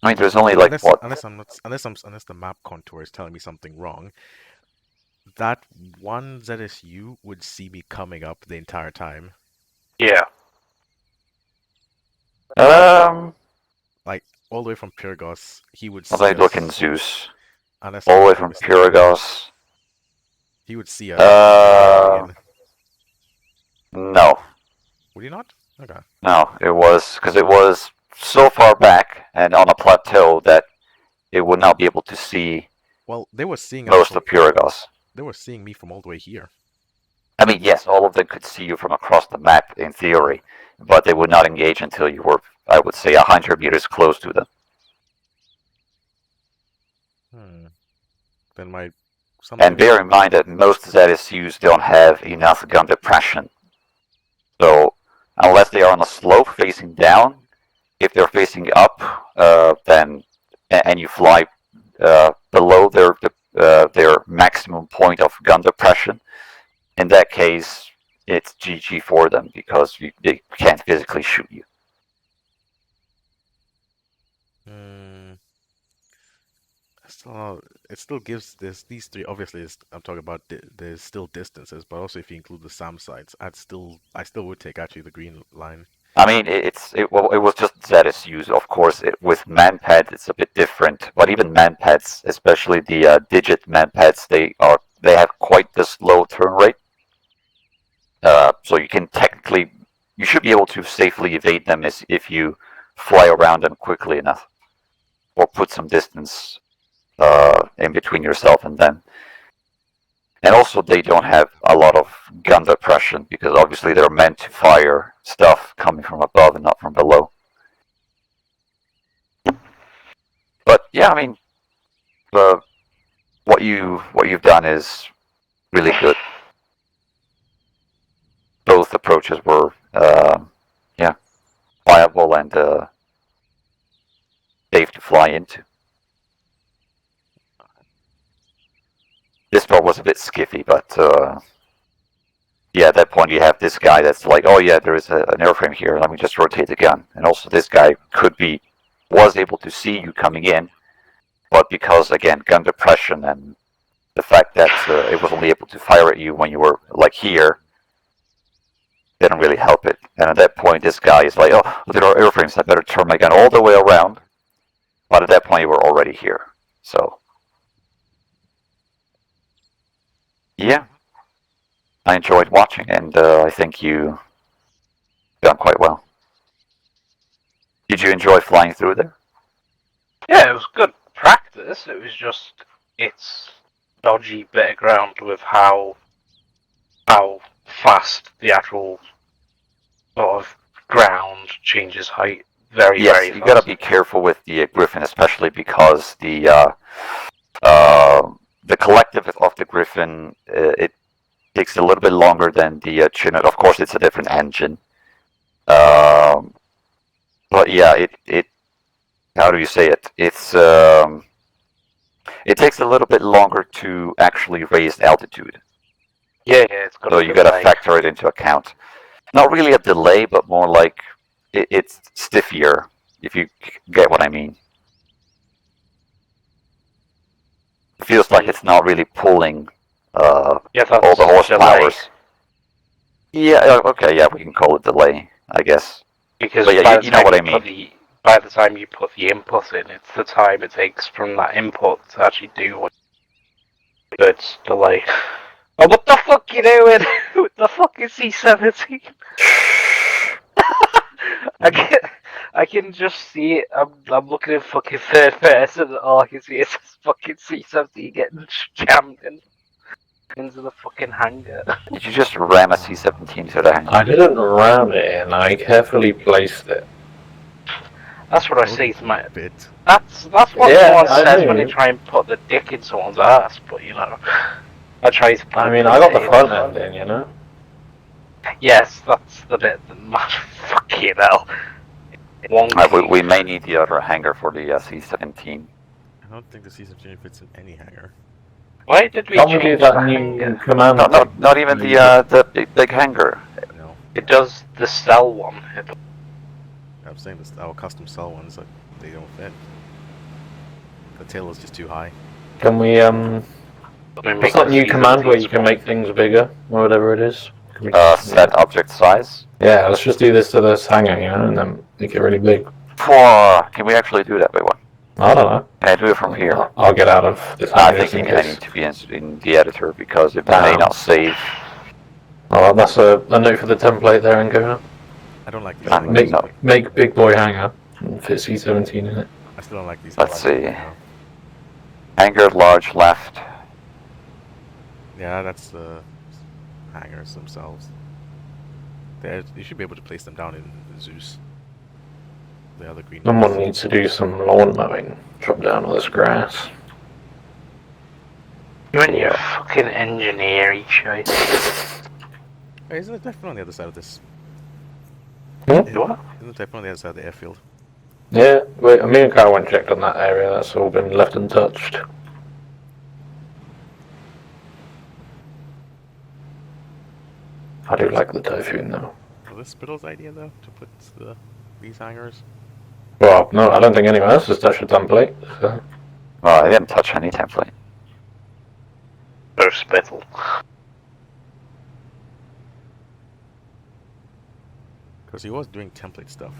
I mean, there's only like Unless the map contour is telling me something wrong. That one ZSU would see me coming up the entire time. Yeah. Like all the way from Pyrgos, he would As see I us. look in Zeus, Unless all the I'm way not from mistaken. Pyrgos. He would see us. No, Would he not? Okay. no, it was because it was so far back and on a plateau that it would not be able to see Well, they were seeing us most from, of Pyrgos. They were seeing me from all the way here. I mean, yes, all of them could see you from across the map in theory, but they would not engage until you were, I would say, 100 meters close to them. Then my And bear in mind that most ZSUs don't have enough gun depression. So, unless they are on a slope facing down, if they're facing up, then and you fly below their maximum point of gun depression, in that case, it's GG for them because they can't physically shoot you. It still gives these three. Obviously, I'm talking about there's still distances, but also if you include the SAM sites, I still would take actually the green line. I mean, it was just ZSUs, of course. With manpads, it's a bit different. But even manpads, especially the digit manpads, they have quite the slow turn rate. So you should be able to safely evade them if you fly around them quickly enough, or put some distance in between yourself and them. And also, they don't have a lot of gun depression because obviously they're meant to fire stuff coming from above and not from below. But yeah, I mean, what you've done is really good. Both approaches were viable and safe to fly into. This part was a bit skiffy, but yeah, at that point you have this guy that's like, oh yeah, there is an airframe here, let me just rotate the gun. And also this guy was able to see you coming in, but because, again, gun depression and the fact that it was only able to fire at you when you were, like, here, didn't really help it. And at that point this guy is like, oh, look at our airframes, I better turn my gun all the way around. But at that point you were already here, so... yeah, I enjoyed watching, and I think you done quite well. Did you enjoy flying through there? Yeah, it was good practice. It was just it's dodgy bit of ground with how fast the actual sort of ground changes height very Yes, you gotta be careful with the Griffin, especially because the collective of the Griffin, it takes a little bit longer than the Chinook. Of course, it's a different engine. But yeah, it how do you say it? It takes a little bit longer to actually raise altitude. Yeah, it's got. So you gotta factor it into account. Not really a delay, but more like it's stiffier, if you get what I mean. It feels like it's not really pulling all the horsepowers. Yeah, okay, yeah, we can call it delay, I guess. Because but yeah, you know what I mean. By the time you put the input in, it's the time it takes from that input to actually do what it's delay. Oh, what the fuck you doing with the fucking C-17? I I can just see it. I'm looking in fucking third person, and all I can see is this fucking C-17 getting jammed into the fucking hangar. Did you just ram a C-17 to the hangar? I didn't ram it in, I carefully placed it. That's what I say to my. Bit. That's what Yeah, someone I says know. when they try and put the dick in someone's ass, but you know, I try to. Put I it mean, I got the in. front end in, you know? Yes, that's the bit that fucking hell. We may need the other hangar for the C-17. I don't think the C-17 fits in any hangar. Why did we Can't we do change that the new hangar? command? Not even the big hangar. No. It does the cell one. I'm saying this, our custom cell ones, like, they don't fit. The tail is just too high. Can we, what's that new command where you can make things bigger, or whatever it is? Can we, Set object size. yeah, let's just do this to this hangar, you know, and then make it really big. Can we actually do that, wait, what? I don't know. Can I do it from here? I'll get out of this I hangar think just in I case. need to be in the editor because it may not save. Oh, that's a note for the template there, Ancona. I don't like these. Ah, Make, no. make big boy hangar and fit C-17 in it. I still don't like these. Let's lines, see. you know. Hangar large left. Yeah, that's the hangars themselves. You should be able to place them down in Zeus. The other green. Someone ones. needs to do some lawn mowing. Chop down all this grass. You and your fucking engineering shit. Hey, isn't the Typhoon on the other side of this? Hmm? What? Isn't the Typhoon on the other side of the airfield? Yeah, wait, me and Kyle went and checked on that area. That's all been left untouched. I do like the Typhoon though. Was this Spittle's idea though to put these hangars? Well, no, I don't think anyone else has touched the template. So. Well, I didn't touch any template. Or spittle. Because he was doing template stuff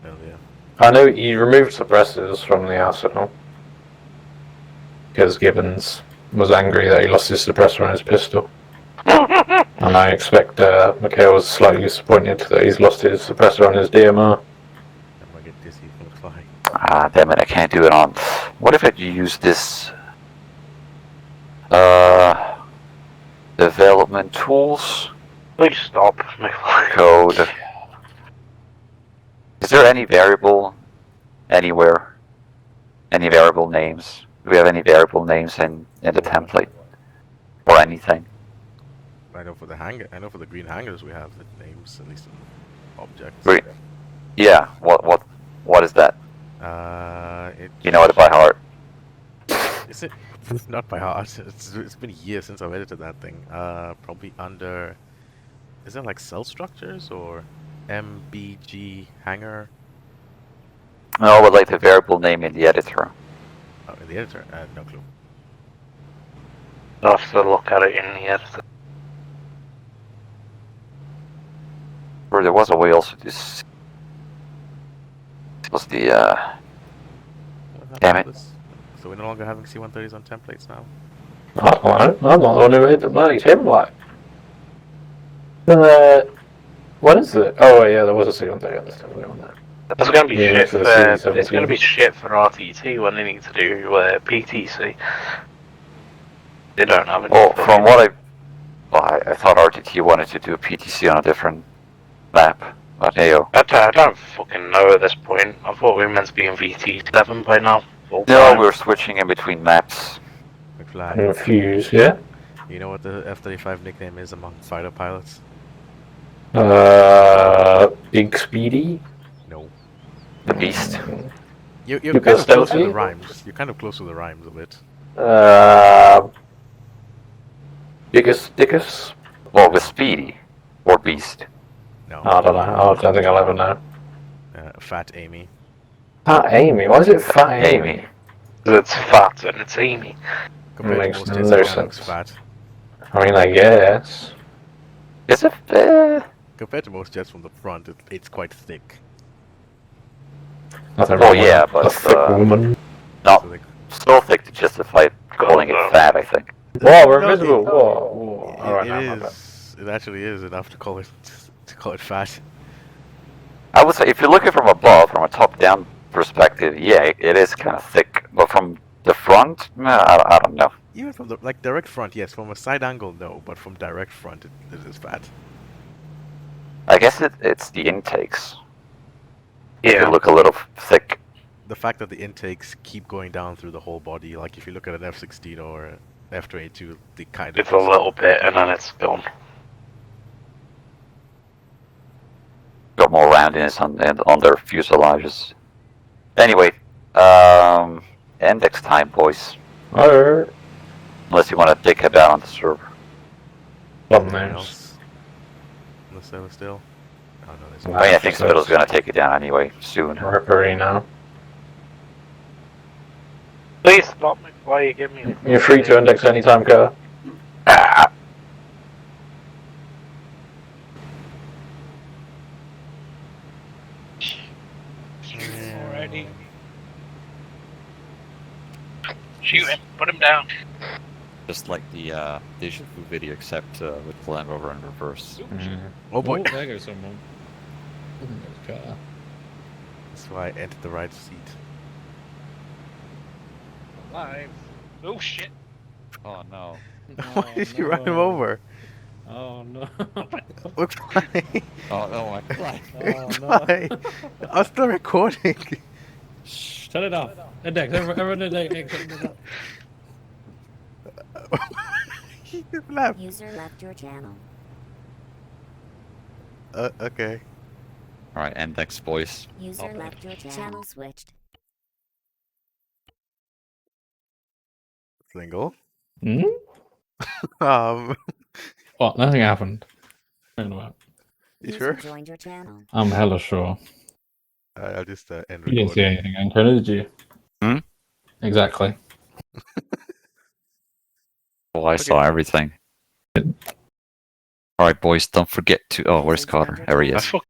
earlier. I know he removed suppressors from the arsenal. Because Gibbons was angry that he lost his suppressor on his pistol. And I expect Mikhail was slightly disappointed that he's lost his suppressor on his DMR. I'm gonna get dizzy from the fly. Ah, damn it, I can't do it on. What if I use this? Development tools? Please stop. Code. Is there any variable anywhere? Any variable names? Do we have any variable names in the template? Or anything? I know for the green hangars we have the names, at least in objects. Wait. Yeah, what is that? You know it by heart. Is it? Not by heart. It's been years since I've edited that thing. Probably under. Is there like cell structures or MBG hanger? No, but like the variable name in the editor. Oh, in the editor? No clue. I'll have to look at it in the editor. Or there was a way also to was the damn it. So we're no longer having C-130s on templates now. I don't know. I'm not the one who hit the bloody template. What is it? Oh yeah, there was a C-130 on this template on there. It's going to be Yeah, shit. for the C-17. It's going to be shit for RTT when they need to do PTC. They don't have any. Well, from what I thought RTT wanted to do a PTC on a different map. But hey, I don't fucking know at this point. I thought we were meant to be in VT7 by now. no, we're switching in between maps. McFly. Confused, yeah? You know what the F-35 nickname is among fighter pilots? Big Speedy? No. The Beast. You're Because kind of close to stealthy? the rhymes. You're kind of close to the rhymes a bit. Biggest Dickus? Well, with Speedy or Beast. No. I don't know. I don't think I'll ever know. Fat Amy. Fat Amy? Why is it Fat Amy? It's fat and it's Amy. Compared Makes to most no jets, it looks sense. fat. I mean, I guess. Is it? Compared to most jets from the front, it's quite thick. Nothing Well, wrong with yeah, a but, thick woman. Not So they- so thick to justify calling it fat, I think. Whoa, we're No, invisible. it- Whoa. Alright, It now, my bad. is. It actually is enough to call it fat. I I would say if you're looking from above, from a top-down perspective, yeah, it is kind of thick. But from the front, I don't know. Even from the direct front, yes. From a side angle, no. But from direct front, it is fat. I guess it's the intakes. They Yeah. look a little thick. The fact that the intakes keep going down through the whole body, like if you look at an F-16 or an F-22, they kind of It's a little bit, and then it's gone. Got more roundiness on their fuselages. Anyway, index time, boys. Alright. Unless you want to take it down on the server. Anyone Thumbnails. else on the server still? Oh no, there's Nah. I mean, I think Spittle's gonna take it down anyway, soon. Rippery now. Please stop me before you give me. You're free to index anytime, Kerr. Ah, Already. Shoot him. Put him down. Just like the Deja Vu video, except with the Land Rover in reverse. Oh boy. there goes someone. There's Kerr. That's why I entered the right seat. Alive. Oh shit. Oh no. Why did you run him over? Oh no. Looks funny. Oh no, my God. It's fine. I'm still recording. Shh, turn it off. Index, everyone index. He left. User left your channel. Okay. Alright, index, boys. User left your channel. Channel switched. Single. Hmm? What? Nothing happened. Hang on. You User sure? joined your channel. I'm hella sure. I'll just end You didn't see recording. anything, Anchor, did you? Hmm? Exactly. Oh, I saw everything. Alright, boys, don't forget to. Oh, where's Carter? There he I is. fuck